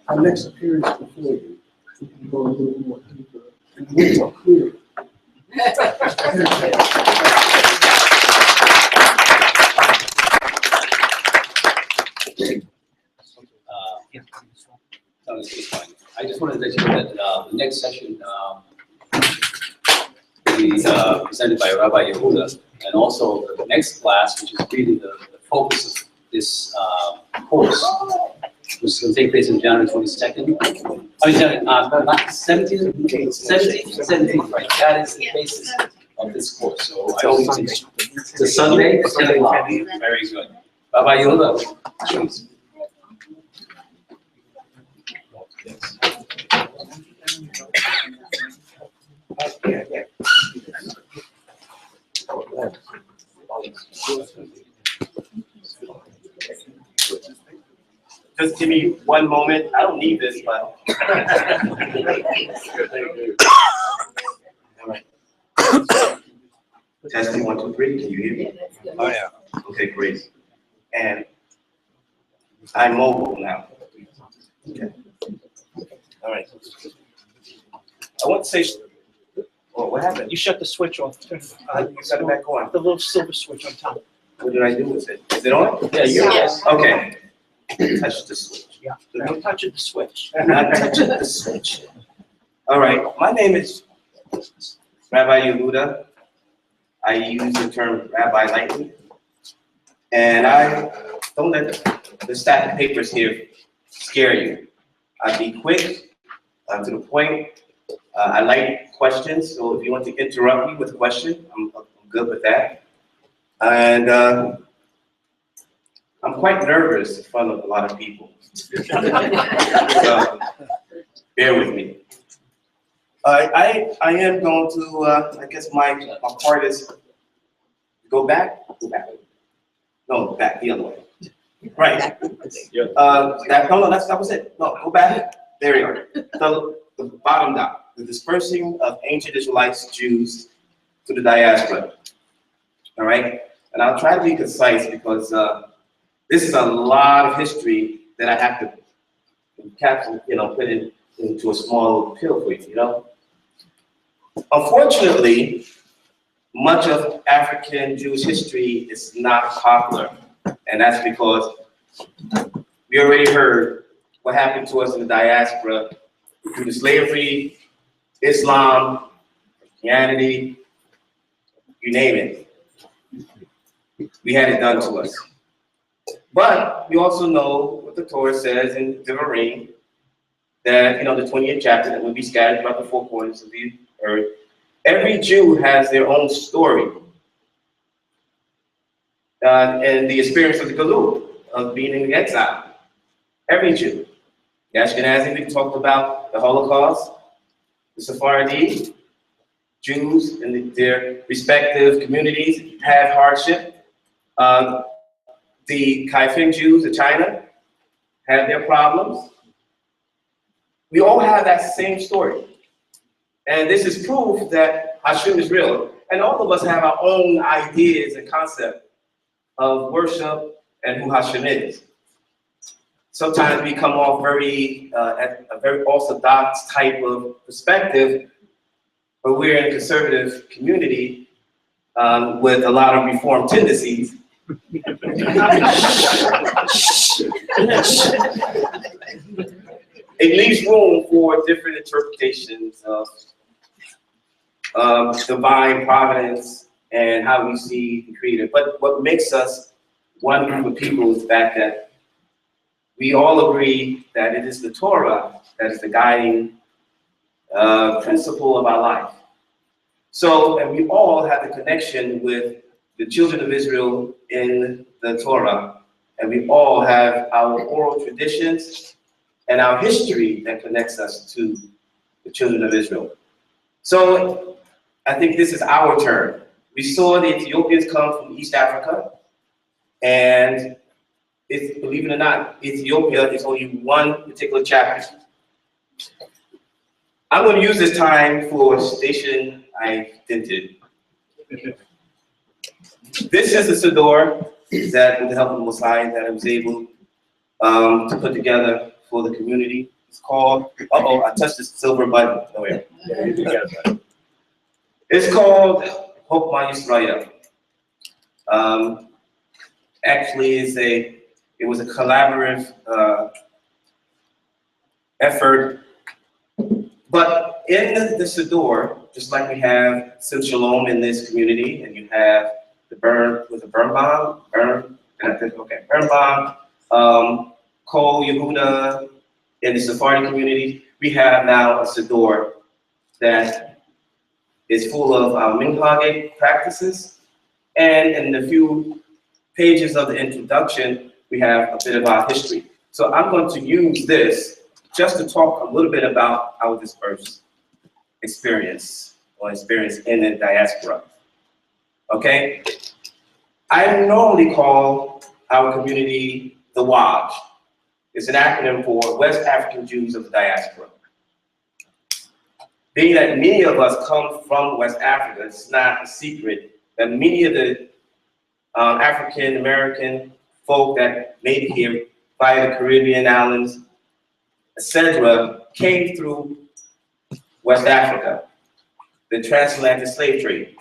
our next appearance before you, we can go a little more deeper and a little more clear. I just wanted to let you know that the next session will be presented by Rabbi Yehuda, and also the next class, which is really the focus of this course, which is going to take place on January 22nd. Oh, sorry, not 17th, right? That is the basis of this course. So I hope it's a Sunday at 10 o'clock. Very good. Rabbi Yehuda, please. Just give me one moment. I don't need this, but. All right. Testing 1, 2, 3. Can you hear me? Oh yeah. Okay, great. And I'm mobile now. Okay. All right. I want to say. Oh, what happened? You shut the switch off. You set it back on. The little silver switch on top. What did I do with it? Is it on? Yes. Okay. Touch the switch. Yeah. Don't touch the switch. Not touching the switch. All right. My name is Rabbi Yehuda. I use the term rabbi lightly. And I don't let the stack of papers here scare you. I'll be quick, to the point. I like questions, so if you want to interrupt me with a question, I'm good with that. And I'm quite nervous in front of a lot of people. So bear with me. I am going to, I guess my part is go back. No, back the other way. Right. That was it. No, go back. There you are. So the bottom dot. The dispersing of ancient Israelites, Jews, to the diaspora. All right? And I'll try to be concise because this is a lot of history that I have to capture, put into a small pill for you, Unfortunately, much of African Jewish history is not popular. And that's because we already heard what happened to us in the diaspora through the slavery, Islam, Christianity, you name it. We had it done to us. But we also know what the Torah says in Devarim, that, the 20th chapter, that will be scattered throughout the four corners of the earth. Every Jew has their own story. And the experience of the Galut, of being in exile. every Jew. The Ashkenazi, we talked about the Holocaust, the Sephardi, Jews in their respective communities have hardship. The Kaifeng Jews of China have their problems. We all have that same story. And this is proof that Hashem is real. And all of us have our own ideas and concept of worship and who Hashem is. Sometimes we come off at a very orthodox type of perspective, but we're in a conservative community with a lot of reform tendencies. It leaves room for different interpretations of divine providence and how we see the Creator. But what makes us one group of people is the fact that we all agree that it is the Torah that is the guiding principle of our life. So, and we all have a connection with the children of Israel in the Torah, and we all have our oral traditions and our history that connects us to the children of Israel. So, I think this is our turn. We saw the Ethiopians come from East Africa, and believe it or not, Ethiopia is only one particular chapter. I'm going to use this time for station identity. This is the Siddur that, with the help of the Messiah, that I was able to put together for the community. It's called, I touched this silver button. Oh, yeah. It's called Hope Ma Yisrael. Actually, it was a collaborative effort. But in the Siddur, just like we have Sim Shalom in this community, and you have the burn bomb, Kol Yehuda in the Sephardi community, we have now a Siddur that is full of our minhagim practices, and in the few pages of the introduction, we have a bit of our history. So I'm going to use this just to talk a little bit about our dispersed experience in the diaspora. Okay? I normally call our community the WAJ. It's an acronym for West African Jews of the Diaspora. Being that many of us come from West Africa, it's not a secret that many of the African American folk that made it here via the Caribbean islands, etc., came through West Africa, the transatlantic slave trade.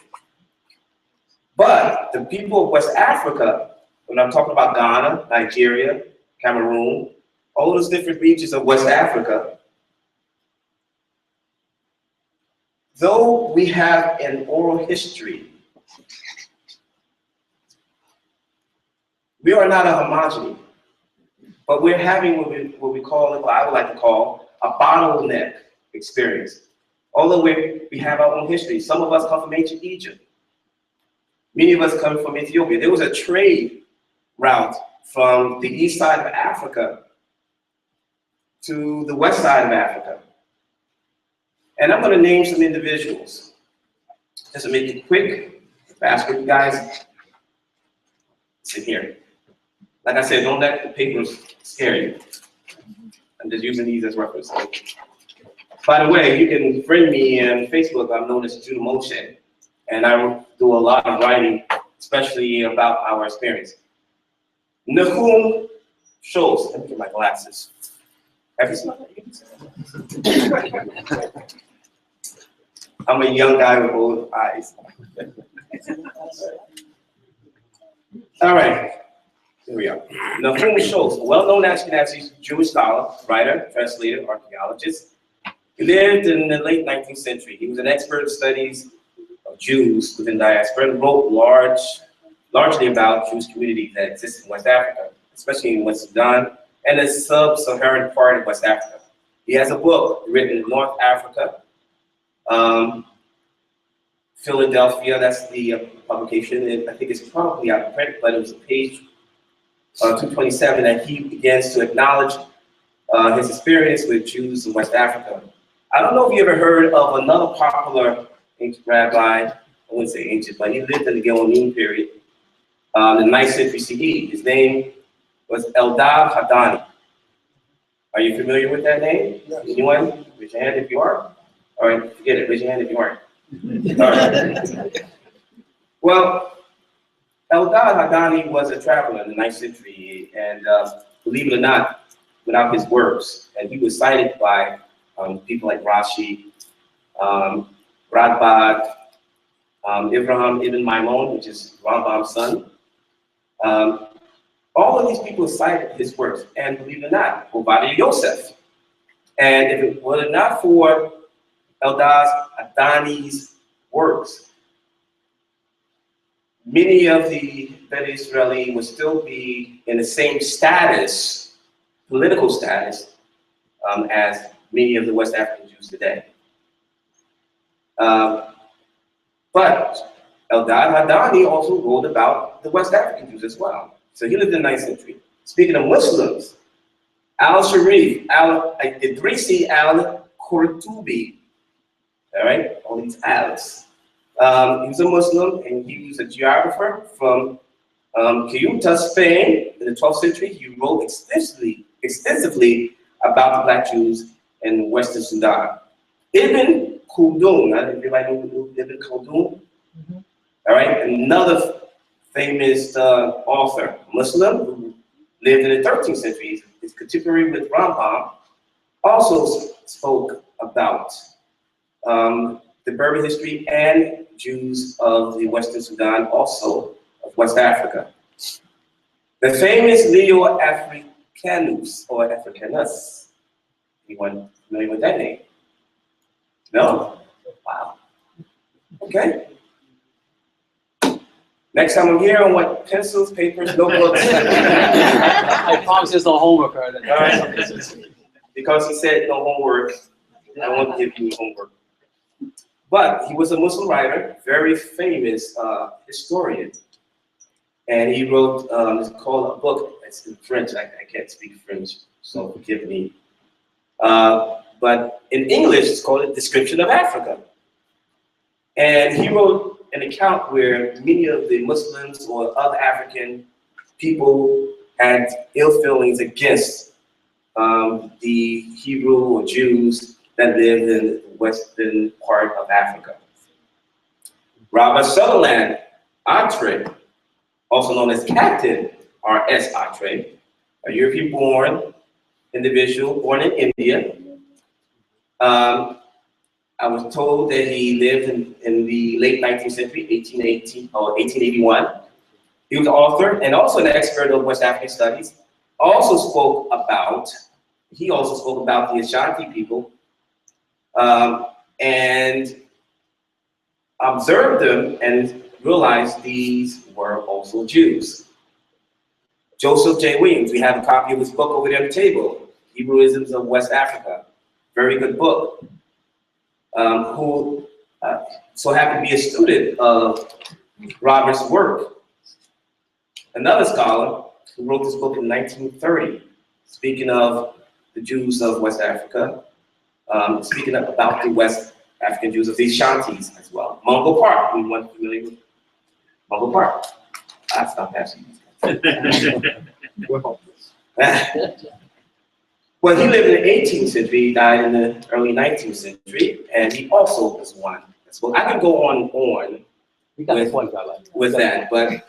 But the people of West Africa, when I'm talking about Ghana, Nigeria, Cameroon, all those different regions of West Africa, though we have an oral history, we are not a homogeny, but we're having what we call, what I would like to call, a bottleneck experience. Although we have our own history. Some of us come from ancient Egypt. Many of us come from Ethiopia. There was a trade route from the east side of Africa to the west side of Africa. And I'm going to name some individuals. Just to make it quick, fast for you guys. Sit here. Like I said, don't let the papers scare you. I'm just using these as reference. By the way, you can friend me on Facebook. I'm known as Judah Moshe, and I do a lot of writing, especially about our experience. Nahum Schultz. Let me get my glasses. I'm a young guy with old eyes. All right. Here we are. Nahum Schultz, a well-known Ashkenazi Jewish scholar, writer, translator, archaeologist. He lived in the late 19th century. He was an expert in studies of Jews within diaspora and wrote largely about Jewish communities that exist in West Africa, especially in West Sudan and the sub-Saharan part of West Africa. He has a book written in North Africa, Philadelphia, that's the publication. I think it's probably out of print, but it was page 227, and he begins to acknowledge his experience with Jews in West Africa. I don't know if you ever heard of another popular ancient rabbi, I wouldn't say ancient, but he lived in the Galilean period, the 9th century CE. His name was Eldad Hadani. Are you familiar with that name? Yes. Anyone? Raise your hand if you are. All right, forget it. Raise your hand if you aren't. All right. Well, Eldad Hadani was a traveler in the 9th century, and believe it or not, without his works, and he was cited by people like Rashi, Rabbi, Avraham ibn Maimon, which is Rambam's son. All of these people cited his works, and believe it or not, Obadiah Yosef. And if it were not for Eldad Hadani's works, many of the Beta Israeli would still be in the same status, political status, as many of the West African Jews today. But Eldad Hadani also wrote about the West African Jews as well. So he lived in the 9th century. Speaking of Muslims, Al-Sharif, Al-Idrisi Al-Qurtubi, all right, all these Al's. He was a Muslim, and he was a geographer from Ceuta, Spain, in the 12th century. He wrote extensively about the Black Jews in Western Sudan. Ibn Khaldun, everybody know Ibn Khaldun? All right, another famous author, Muslim, who lived in the 13th century, his contemporary with Rambam, also spoke about the Berber history and Jews of the Western Sudan, also of West Africa. The famous Leo Africanus, or Africanus, anyone familiar with that name? No? Wow. Okay. Next time I'm here, I want pencils, papers, notebooks. I promise there's no homework. All right. Because he said no homework, I won't give you homework. But he was a Muslim writer, very famous historian. And he wrote, it's called a book, it's in French, I can't speak French, so forgive me. But in English, it's called A Description of Africa. And he wrote an account where many of the Muslims or other African people had ill feelings against the Hebrew or Jews that lived in the western part of Africa. Robert Sutherland Atre, also known as Captain R.S. Atre, a European-born individual born in India. I was told that he lived in the late 19th century, 1818 or 1881. He was an author and also an expert of West African studies. He also spoke about the Ashanti people and observed them and realized these were also Jews. Joseph J. Williams, we have a copy of his book over there on the table, Hebrewisms of West Africa. Very good book. Who so happened to be a student of Robert's work. Another scholar who wrote this book in 1930, speaking of the Jews of West Africa, speaking about the West African Jews of the Ashantis as well. Mungo Park, anyone familiar with Mungo Park? I stopped asking. Well, he lived in the 18th century, he died in the early 19th century, and he also was one. So I could go on with that, but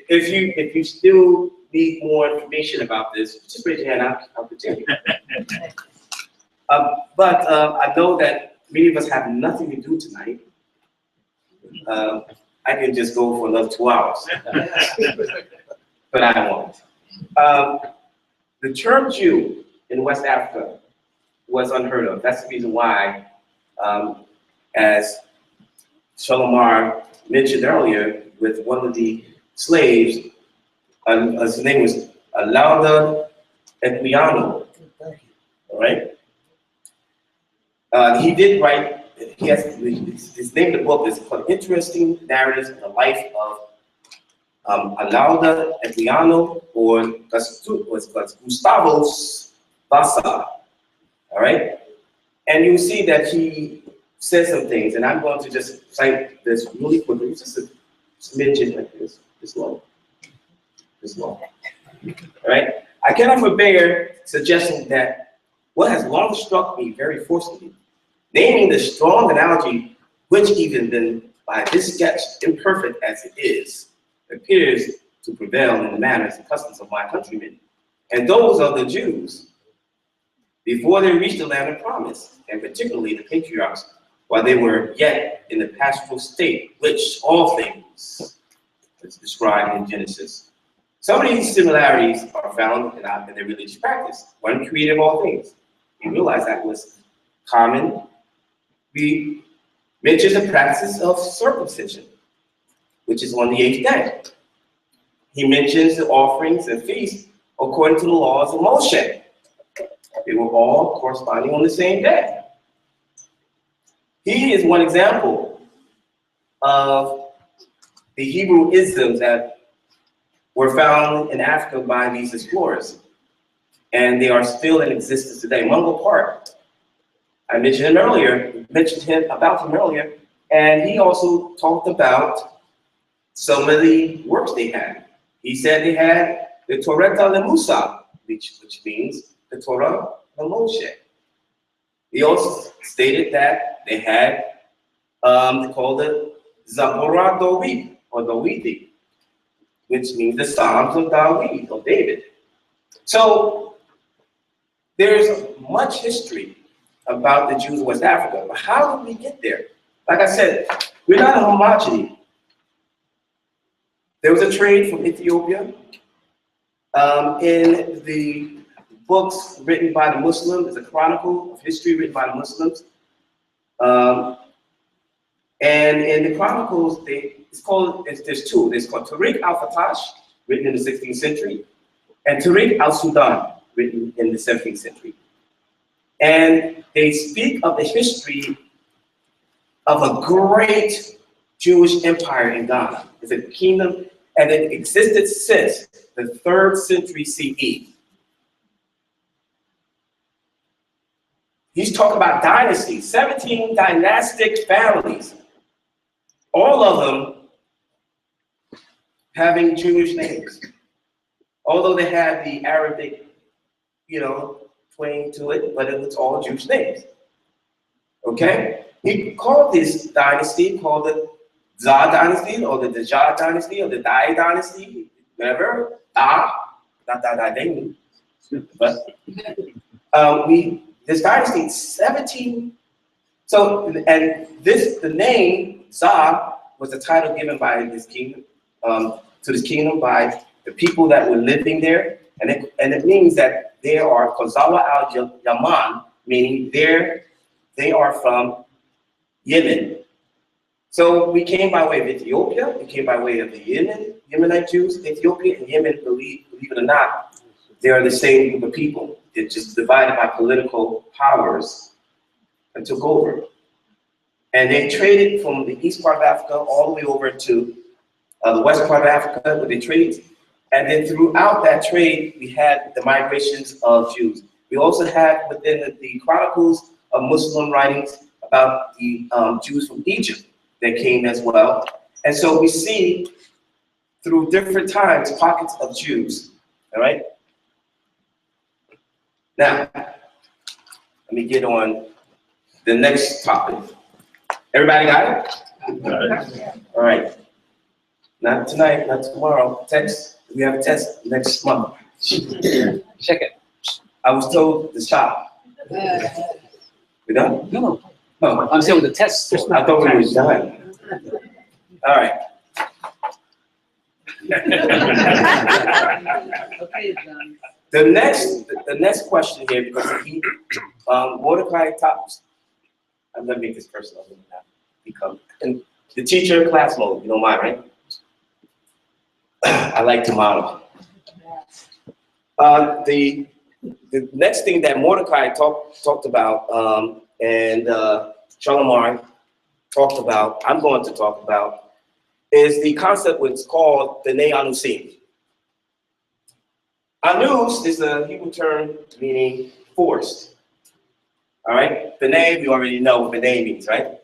if you still need more information about this, just raise your hand, I'll continue. But I know that many of us have nothing to do tonight. I can just go for another 2 hours, but I won't. The term Jew in West Africa was unheard of. That's the reason why, as Shalomar mentioned earlier, with one of the slaves, his name was Lauda Equiano, all right? He did write, his name of the book is called Interesting Narratives of the Life of Alauda Equiano or Gustavos Vasa. All right? And you see that he says some things, and I'm going to just cite this really quickly. It's just a smidgen like this long. All right? I cannot forbear suggesting that what has long struck me very forcibly, naming the strong analogy which even then, by this sketch, imperfect as it is, appears to prevail in the manners and customs of my countrymen, and those of the Jews, before they reached the land of promise, and particularly the patriarchs, while they were yet in the pastoral state, which all things is described in Genesis. Some of these similarities are found in their religious practice. One created all things. We realize that was common. We mentioned the practice of circumcision, which is on the 8th day. He mentions the offerings and feasts according to the laws of Moshe. They were all corresponding on the same day. He is one example of the Hebrew isms that were found in Africa by these explorers. And they are still in existence today. Mungo Park, I mentioned about him earlier, and he also talked about some of the works they had. He said they had the Torah Lemusa, which means the Torah of Moshe. He also stated that they had, they called it Zaborah Dovid, or Dawidi, which means the Psalms of David, or David. So there's much history about the Jews of West Africa, but how did we get there? Like I said, we're not a homogeneity. There was a trade from Ethiopia. In the books written by the Muslims, there's a chronicle of history written by the Muslims. And in the chronicles, there's two. There's called Tariq al-Fatash, written in the 16th century, and Tariq al-Sudan, written in the 17th century. And they speak of the history of a great Jewish empire in Ghana. It's a kingdom, and it existed since the 3rd century CE. He's talking about dynasties, 17 dynastic families, all of them having Jewish names, although they had the Arabic, twang to it, but it was all Jewish names. Okay? He called this dynasty, called the Za dynasty, or the Dja dynasty, or the Dai dynasty, whatever. But this dynasty, 17. So, and the name Za was the title given by this kingdom, to this kingdom by the people that were living there. And it means that they are Kozawa al-Yaman, meaning they are from Yemen. So we came by way of Ethiopia, we came by way of the Yemenite Jews. Ethiopia and Yemen, believe it or not, they are the same group of people. They're just divided by political powers and took over. And they traded from the east part of Africa all the way over to the west part of Africa, where they traded. And then throughout that trade, we had the migrations of Jews. We also had within the chronicles of Muslim writings about the Jews from Egypt that came as well. And so we see through different times pockets of Jews, all right? Now, let me get on the next topic. Everybody got it? All right. Not tonight, not tomorrow. We have a test next month. Check it. I was told to stop. We done? No. I'm saying with the test. I thought we were done. All right. The next question here, because Mordekai tops. I'm gonna make this personal. And the teacher class mode, you don't mind, right? I like to model. The next thing that Mordekai talked about, and Shalimar talked about, I'm going to talk about, is the concept what's called B'nai Anusim. Anus is a Hebrew term meaning forced. All right? B'nai, we already know what B'nai means, right?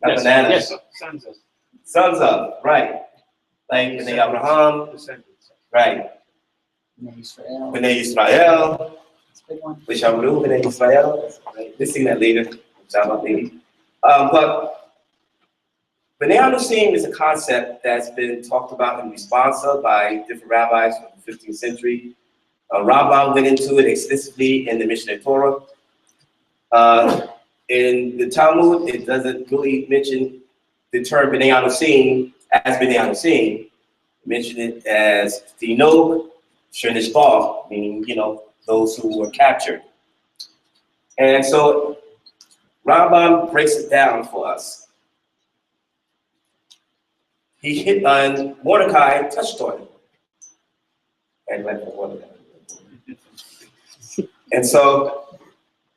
Not Yes, bananas. yes, sons of. Sons of, right. Like B'nai Avraham, right. B'nai Israel, V'shamru B'nai Israel. We'll see that later. But B'nai Anusim is a concept that's been talked about in response by different rabbis from the 15th century. Rabbi went into it extensively in the Mishneh Torah. In the Talmud, it doesn't really mention the term B'nai Anusim as B'nai Anusim. It mentioned it as Dinok Shenishbah, meaning, those who were captured. And so Rambam breaks it down for us. He hit on Mordekai, touched on it. And so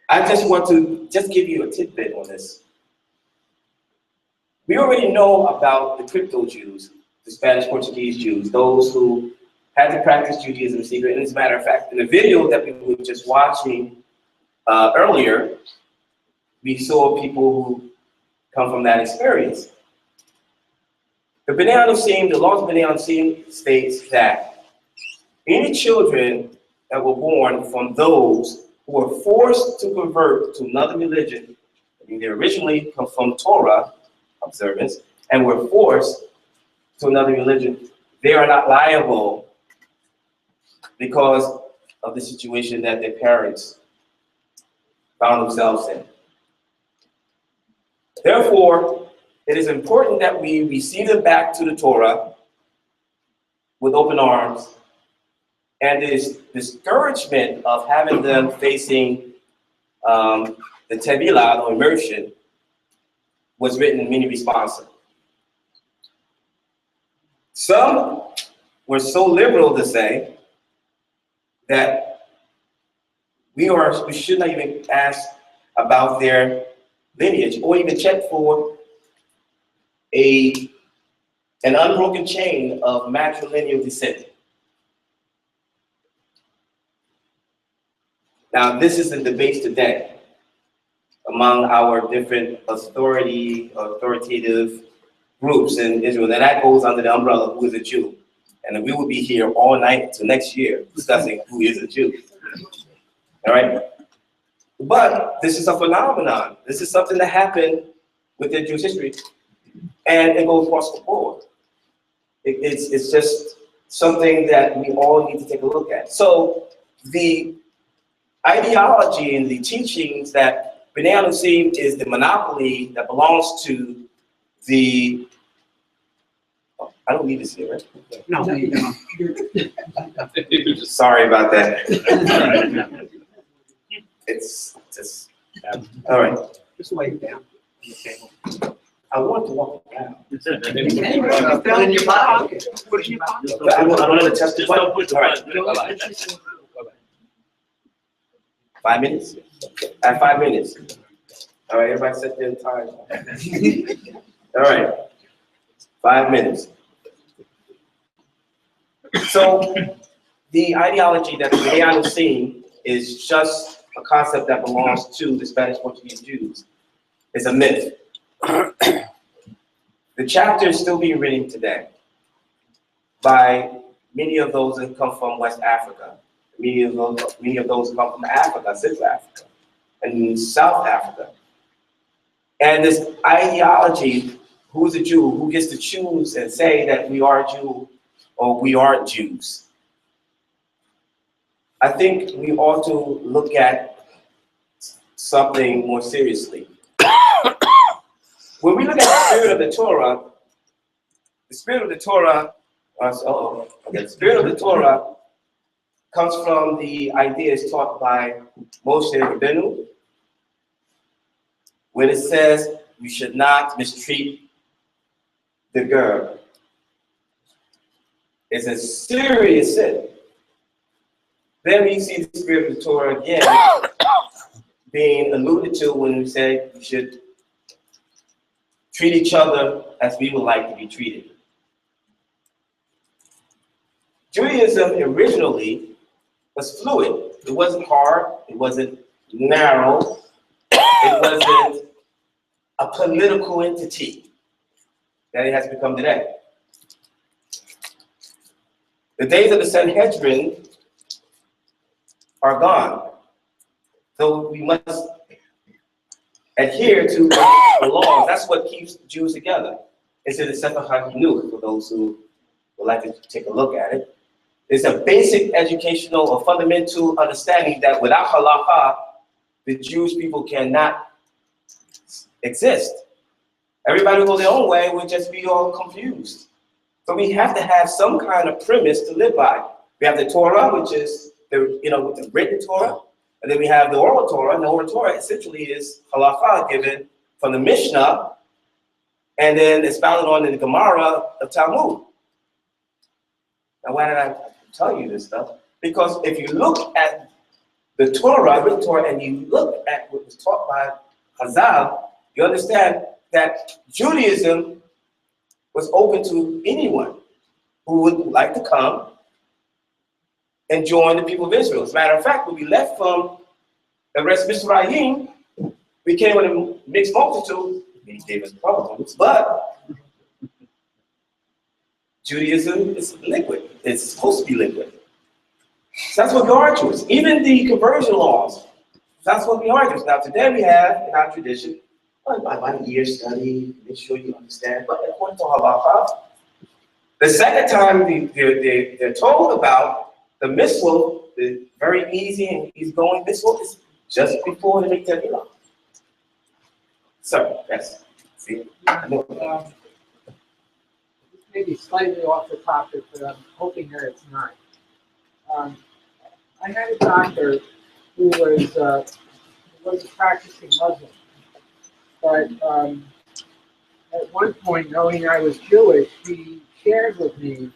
I just want to give you a tidbit on this. We already know about the crypto Jews, the Spanish Portuguese Jews, those who had to practice Judaism in secret. And as a matter of fact, in the video that we were just watching earlier, we saw people who come from that experience. The B'nai Anusim, the laws of B'nai Anusim states that any children that were born from those who were forced to convert to another religion, I mean, they originally come from Torah observance and were forced to another religion, they are not liable because of the situation that their parents found themselves in. Therefore, it is important that we receive them back to the Torah with open arms, and this discouragement of having them facing the Tevilah, or immersion, was written in many responses. Some were so liberal to say that we should not even ask about their lineage or even check for an unbroken chain of matrilineal descent. Now, this is the debate today among our different authoritative groups in Israel, and that goes under the umbrella who is a Jew. And we will be here all night to next year discussing who is a Jew. All right? But this is a phenomenon. This is something that happened within Jewish history, and it goes across the board. It's just something that we all need to take a look at. So the ideology and the teachings that B'nai Anusim is the monopoly that belongs to the, I don't need this here, right? No. Sorry about that. It's just, all right. Just lay it down. I want to walk around. Put it in your pocket. Put it in your pocket. I want to test this. All right. 5 minutes? I have 5 minutes. All right, everybody set their time. All right, 5 minutes. So the ideology that the B'nai Anusim is just a concept that belongs to the Spanish Portuguese Jews is a myth. The chapter is still being written today by many of those that come from West Africa. Many of those come from Africa, Central Africa, and South Africa. And this ideology, who's a Jew, who gets to choose and say that we are Jew or we aren't Jews. I think we ought to look at something more seriously. When we look at the spirit of the Torah, the spirit of the Torah comes from the ideas taught by Moshe Rabbeinu, when it says you should not mistreat the girl. It's a serious sin. Then we see the spirit of the Torah again being alluded to when we say you should treat each other as we would like to be treated. Judaism originally was fluid. It wasn't hard, it wasn't narrow, it wasn't a political entity that it has become today. The days of the Sanhedrin are gone. So we must adhere to the laws. That's what keeps Jews together. It's in the Sefer HaChinuch, for those who would like to take a look at it. It's a basic educational or fundamental understanding that without halakha, the Jewish people cannot exist. Everybody will go their own way, we'll just be all confused. So we have to have some kind of premise to live by. We have the Torah, which is the written Torah, and then we have the oral Torah, and the oral Torah essentially is halakha given from the Mishnah, and then expounded on in the Gemara of Talmud. Now, why did I tell you this stuff? Because if you look at the Torah, written Torah, and you look at what was taught by Chazal, you understand that Judaism was open to anyone who would like to come and join the people of Israel. As a matter of fact, when we left from the rest of Israel, we came with a mixed multitude. He gave us problems, but Judaism is liquid. It's supposed to be liquid. So that's what we argue with. Even the conversion laws, that's what we argue with. Now today we have in our tradition, about a year study, make sure you understand, but according to halakha, the second time they're told about the mitzvah, the very easy and easygoing mitzvah is just before the Beit Milah. So, yes. See? This may be slightly off the topic, but I'm hoping that it's not. I had a doctor who was a practicing Muslim, but at one point, knowing I was Jewish, he shared with me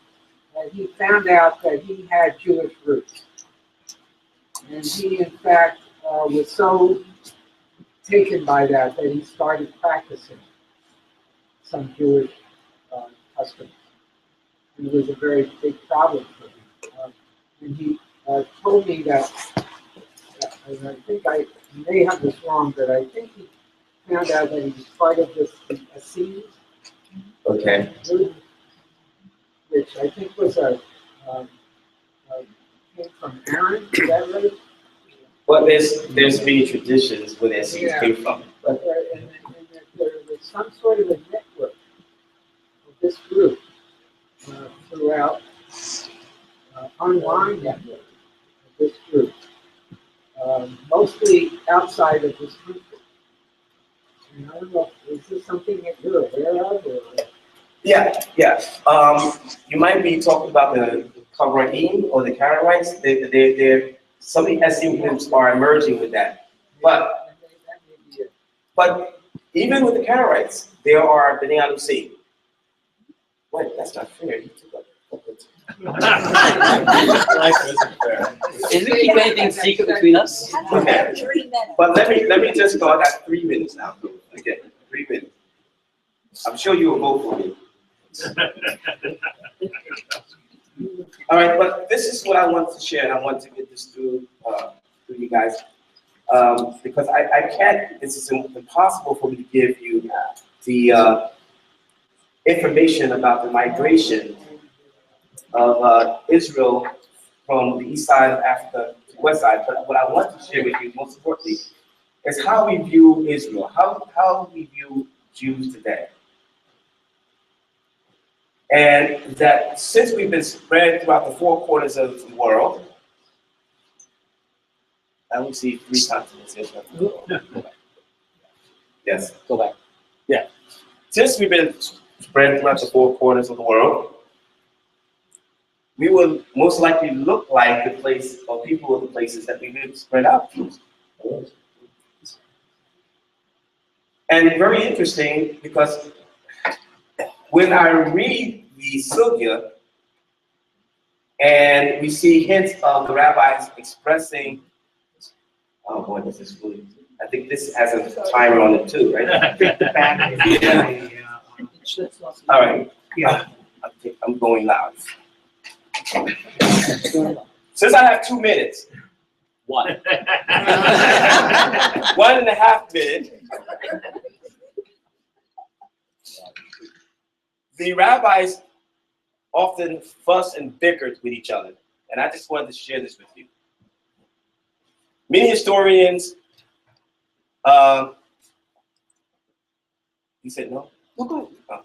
that he found out that he had Jewish roots. And he, in fact, was so taken by that he started practicing some Jewish customs. And it was a very big problem for him. And he told me that, and I think I may have this wrong, but I think he found out that he was part of this Essenes. Okay. Group, which I think was came from Aaron, is that right? Well, there's many traditions where that seeds came from. But and there was some sort of a network of this group throughout, online network of this group, mostly outside of this country. And I don't know, is this something that you're aware of? Or? Yeah. You might be talking about the Karaim or the Karaites. Some of the Essenes are emerging with that. But even with the Karaites, there are Bnei Alusi. Wait, that's not fair. You took Isn't keep anything secret between us? Okay. But let me just go. I got 3 minutes now. Okay, 3 minutes. I'm sure you will vote for me. All right, but this is what I want to share, and I want to get this through you guys, because I can't. This is impossible for me to give you the information about the migration of Israel from the east side of Africa to the west side. But what I want to share with you, most importantly, is how we view Israel, how we view Jews today. And that since we've been spread throughout the 4 corners of the world, I don't see 3 continents. Yes, go back. Yeah. Since we've been spread throughout the 4 corners of the world, we will most likely look like the place or people of the places that we've been spread out to. And very interesting because when I read the Sugya and we see hints of the rabbis expressing, oh boy, this is really I think this has a timer on it too, right? All right. Yeah. I'm going loud. Since I have 2 minutes, 1.5 minutes, the rabbis often fuss and bickered with each other, and I just wanted to share this with you. Many historians, you said no? No, go ahead.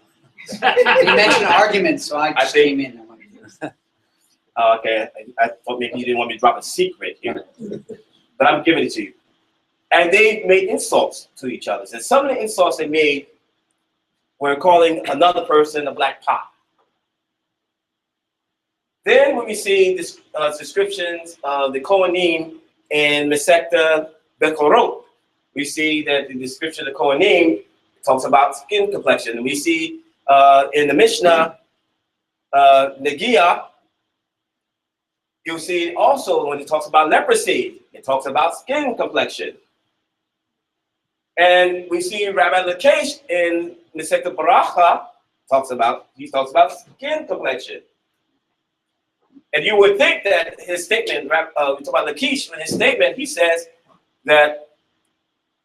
You mentioned arguments, so I just came in. Okay, I thought maybe you didn't want me to drop a secret here, but I'm giving it to you. And they made insults to each other. And some of the insults they made were calling another person a black pot. Then when we see this, descriptions of the Kohanim in Masechta Bekorot, we see that the description of the Kohanim talks about skin complexion. And we see in the Mishnah, Negiah, you'll see also when it talks about leprosy, it talks about skin complexion. And we see Rabbi Lakesh in Masechta Baracha he talks about skin complexion. And you would think that his statement, we talk about Lakesh, in his statement, he says that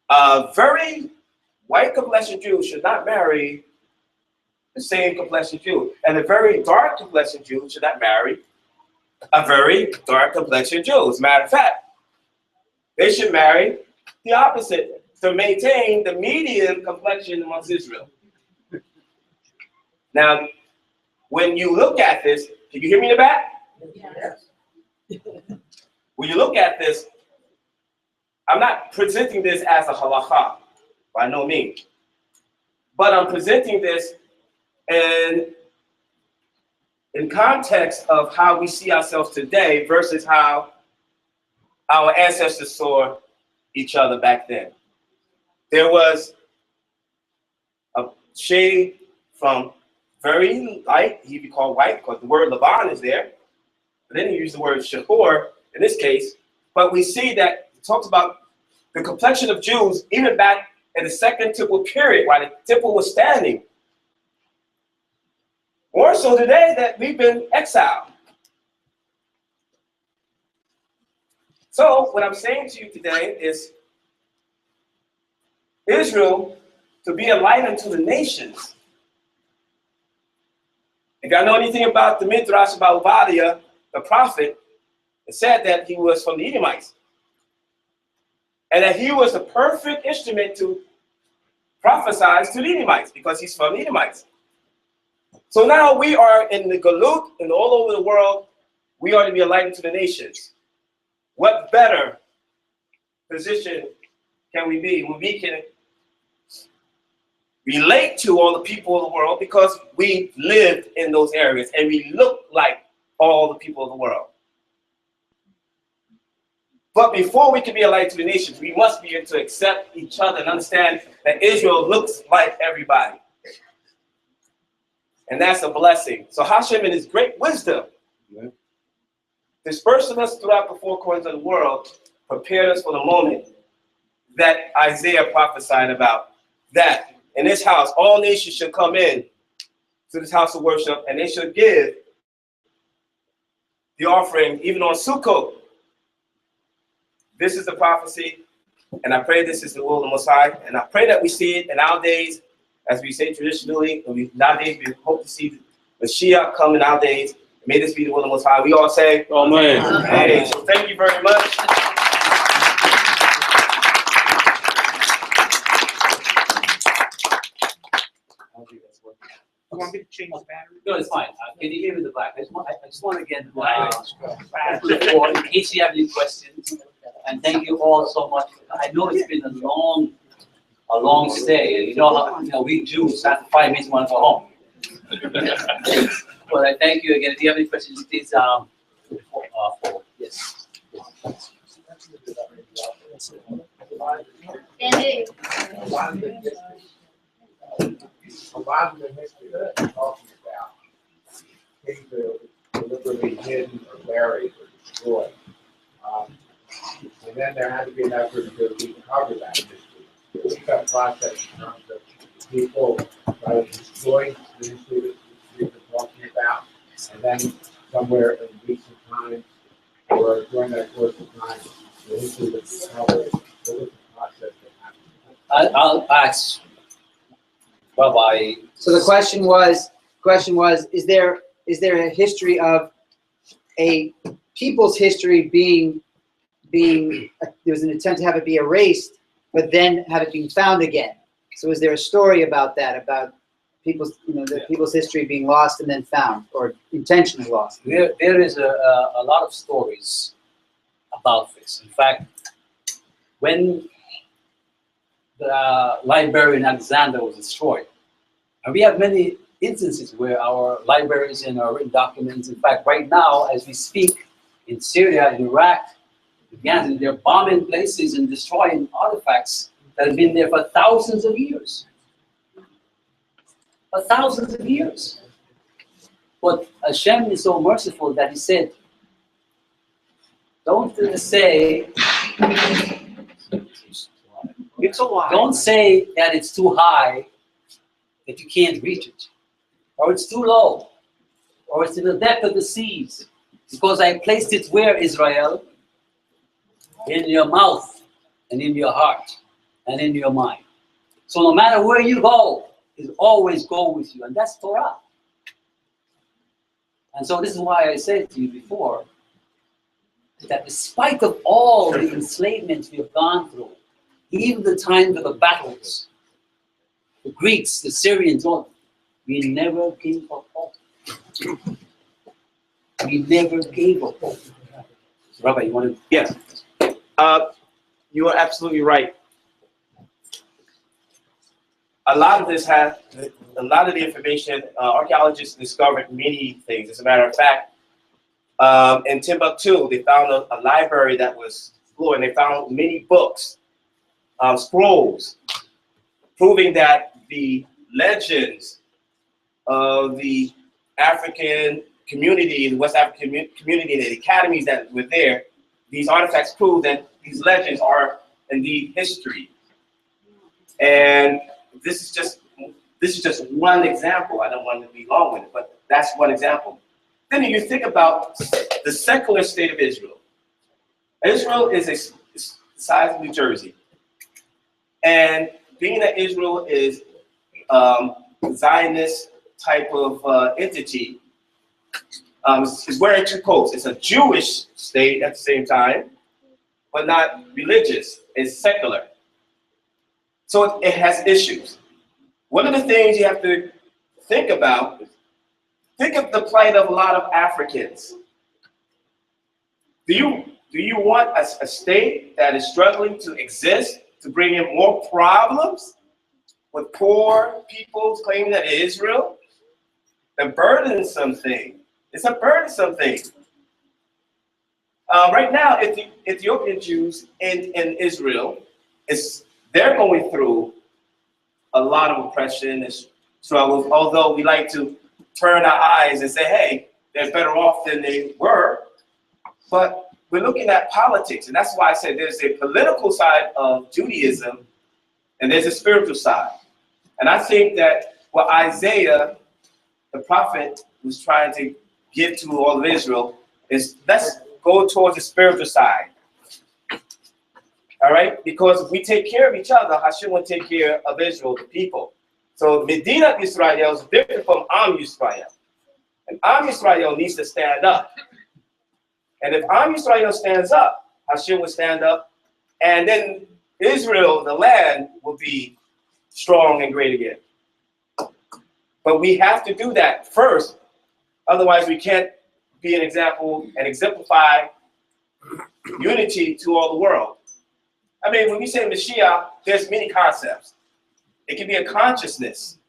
a very white complexion Jew should not marry the same complexion Jew. And a very dark complexion Jew should not marry a very dark complexion Jew. As a matter of fact, they should marry the opposite to maintain the median complexion amongst Israel. Now, when you look at this, can you hear me in the back? Yes. When you look at this, I'm not presenting this as a halakha, by no means. But I'm presenting this in context of how we see ourselves today versus how our ancestors saw each other back then. There was a shade from very light, he'd be called white, because the word Laban is there. But then he used the word Shahor in this case. But we see that it talks about the complexion of Jews even back in the Second Temple period, while the temple was standing. More so today that we've been exiled. So what I'm saying to you today is Israel to be a light unto the nations. If y'all know anything about the Midrash about Obadiah, the prophet, it said that he was from the Edomites. And that he was the perfect instrument to prophesy to the Edomites because he's from the Edomites. So now we are in the Galut and all over the world, we are to be a light unto the nations. What better position can we be when we can relate to all the people of the world because we lived in those areas and we look like all the people of the world. But before we can be a light to the nations, we must be able to accept each other and understand that Israel looks like everybody. And that's a blessing. So Hashem in his great wisdom dispersing us throughout the four corners of the world, prepared us for the moment that Isaiah prophesied about. That in this house, all nations should come in to this house of worship and they should give the offering even on Sukkot. This is the prophecy, and I pray this is the will of the Most High, and I pray that we see it in our days, as we say traditionally, nowadays we hope to see the Mashiach come in our days. May this be the will of the Most High. We all say, Amen. Amen. So thank you very much. You want me to change the battery? No, it's fine. Can you hear me in the back? I just want to again, before, in case you have any questions, and thank you all so much. I know it's been a long stay. You know how we Jews after 5 minutes want to go home. But I thank you again. If you have any questions, please yes. A lot of the history that I'm talking about came to deliberately hidden or buried or destroyed. And then there had to be an effort to recover that history. It's a process in terms of people destroying the history that we've been talking about, and then somewhere in recent times or during that course of time, the history was recovered. What was the process that happened? I'll ask Rabbi. So the question was, is there a history of a people's history being there was an attempt to have it be erased, but then have it being found again? So is there a story about that, about people's, people's history being lost and then found, or intentionally lost? There is a lot of stories about this. In fact, when the library in Alexander was destroyed, and we have many instances where our libraries and our written documents, in fact, right now, as we speak, in Syria, in Iraq, Afghanistan, they're bombing places and destroying artifacts that have been there for thousands of years. For thousands of years. But Hashem is so merciful that he said, don't say, don't say that it's too high, that you can't reach it, or it's too low, or it's in the depth of the seas, because I placed it where, Israel? In your mouth, and in your heart, and in your mind. So no matter where you go, it always go with you, and that's Torah. And so this is why I said to you before, that despite of all the enslavement we have gone through, even the times of the battles, the Greeks, the Syrians, all, we never gave up hope. We never gave up hope. So, Rabbi, you want to? Yes. You are absolutely right. A lot of the information, archaeologists discovered many things. As a matter of fact, in Timbuktu, they found a library that was full, and they found many books, scrolls, proving that the legends of the African community, the West African community, the academies that were there, these artifacts prove that these legends are indeed history. And this is just one example. I don't want to be long with it, but that's one example. Then you think about the secular state of Israel. Israel is the size of New Jersey. And being that Israel is Zionist type of entity, is wearing two coats. It's a Jewish state at the same time, but not religious. It's secular. So it has issues. One of the things you have to think about, think of the plight of a lot of Africans. Do you want a state that is struggling to exist, to bring in more problems with poor people claiming that Israel? The burdensome thing. It's a burdensome thing. Right now, Ethiopian Jews in Israel, they're going through a lot of oppression and struggles, although we like to turn our eyes and say, hey, they're better off than they were. But we're looking at politics, and that's why I said there's a political side of Judaism, and there's a spiritual side. And I think that what Isaiah, the prophet, was trying to give to all of Israel is, let's go towards the spiritual side. All right? Because if we take care of each other, Hashem will take care of Israel, the people. So Medina Israel is different from Am Yisrael. And Am Yisrael needs to stand up. And if Am Yisrael stands up, Hashem will stand up. And then Israel, the land, will be strong and great again. But we have to do that first. Otherwise, we can't be an example and exemplify unity to all the world. I mean, when we say Mashiach, there's many concepts. It can be a consciousness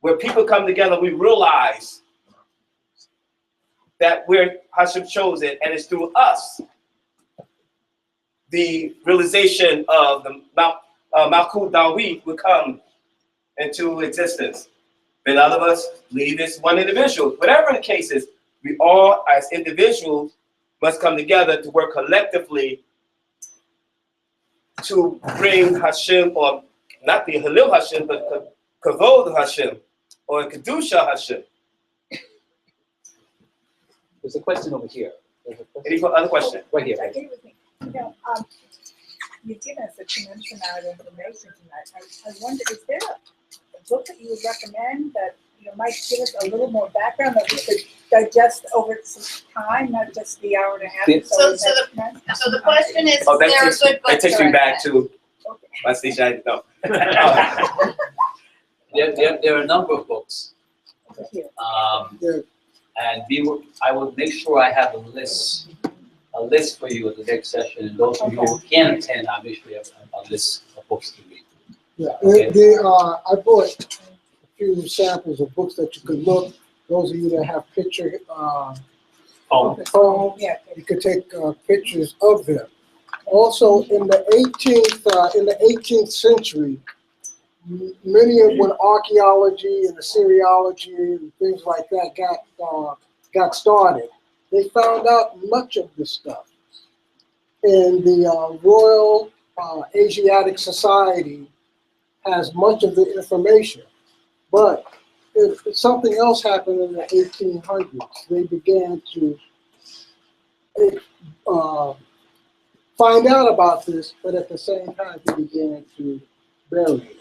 where people come together, we realize that we're Hashem chose it, and it's through us the realization of the Malkut Dawi will come into existence. And none of us leave as one individual. Whatever the case is, we all as individuals must come together to work collectively to bring Hashem, or not the Halil Hashem, but Kavod Hashem, or Kedusha Hashem. There's a question over here. Any other question? Right here. I agree with me. You know, you've given us a tremendous amount of information tonight. I wonder, is there a book that you would recommend that might give us a little more background that we could digest over some time, not just the hour and a half? So the question is, Oh, there a good book that takes to me back recommend? to my station. No. There are a number of books. And I will make sure I have a list for you at the next session. And those of you who can attend, I'll make sure you have a list of books to read. Yeah, Okay. I bought a few samples of books that you could look. Those of you that have picture phone, you could take pictures of them. Also, in the 18th century, many of when archaeology and Assyriology and things like that got started, they found out much of this stuff. And the Royal Asiatic Society has much of the information, but something else happened in the 1800s. They began to find out about this, but at the same time, they began to bury it.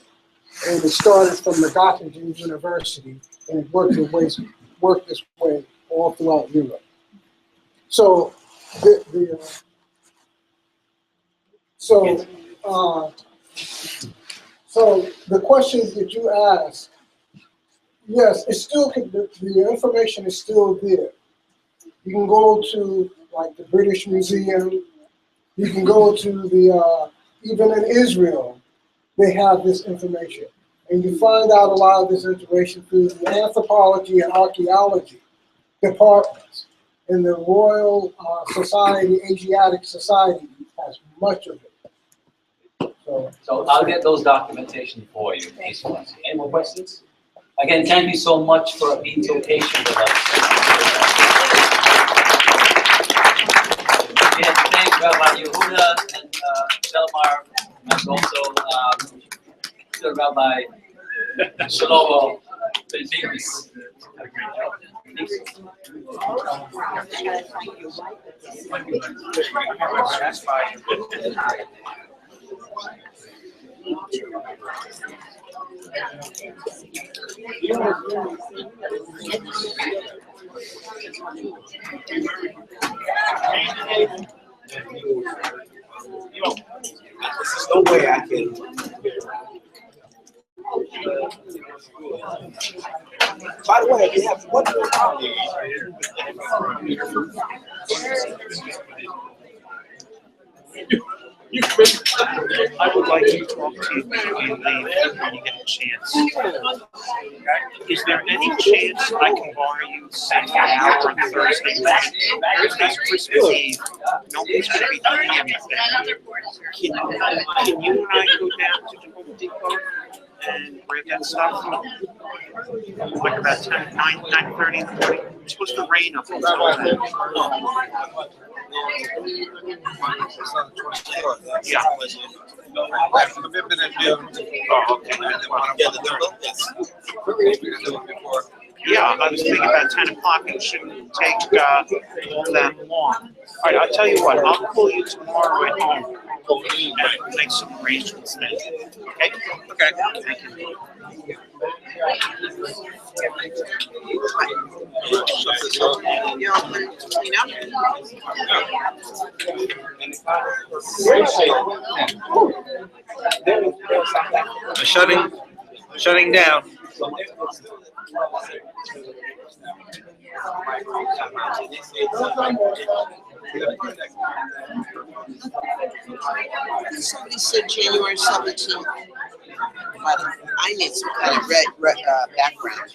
And it started from the Göttingen University and it worked its way all throughout Europe. So so the questions that you asked, yes, it's still the information is still there. You can go to like the British Museum. You can go to the even in Israel, they have this information. And you find out a lot of this information through the anthropology and archaeology departments. And the Royal Society, Asiatic Society, has much of it. So I'll get those documentation for you. Any more questions? Again, thank you so much for being so patient with us. Again, thank Rabbi Yehuda and Shelmar, and also the Rabbi Shlomo Bendigris. There's no way I can. By the way, we have one more problem. I would like to talk to you before you leave when you get a chance. Is there any chance I can borrow you an hour on Thursday night? Thursday's Christmas Eve. Nobody's going to be doing anything. Can you and I go down to the Home Depot and grab that stuff? Like about 9:30 in the morning. It's supposed to rain up until then. Yeah. Oh, okay. Yeah, I was thinking about 10 o'clock. It shouldn't take that long. All right, I'll tell you what. I'll call you tomorrow at home and make some arrangements then. Okay? Okay. Thank you. Shutting down. Somebody said January 17th, but I need some kind of background.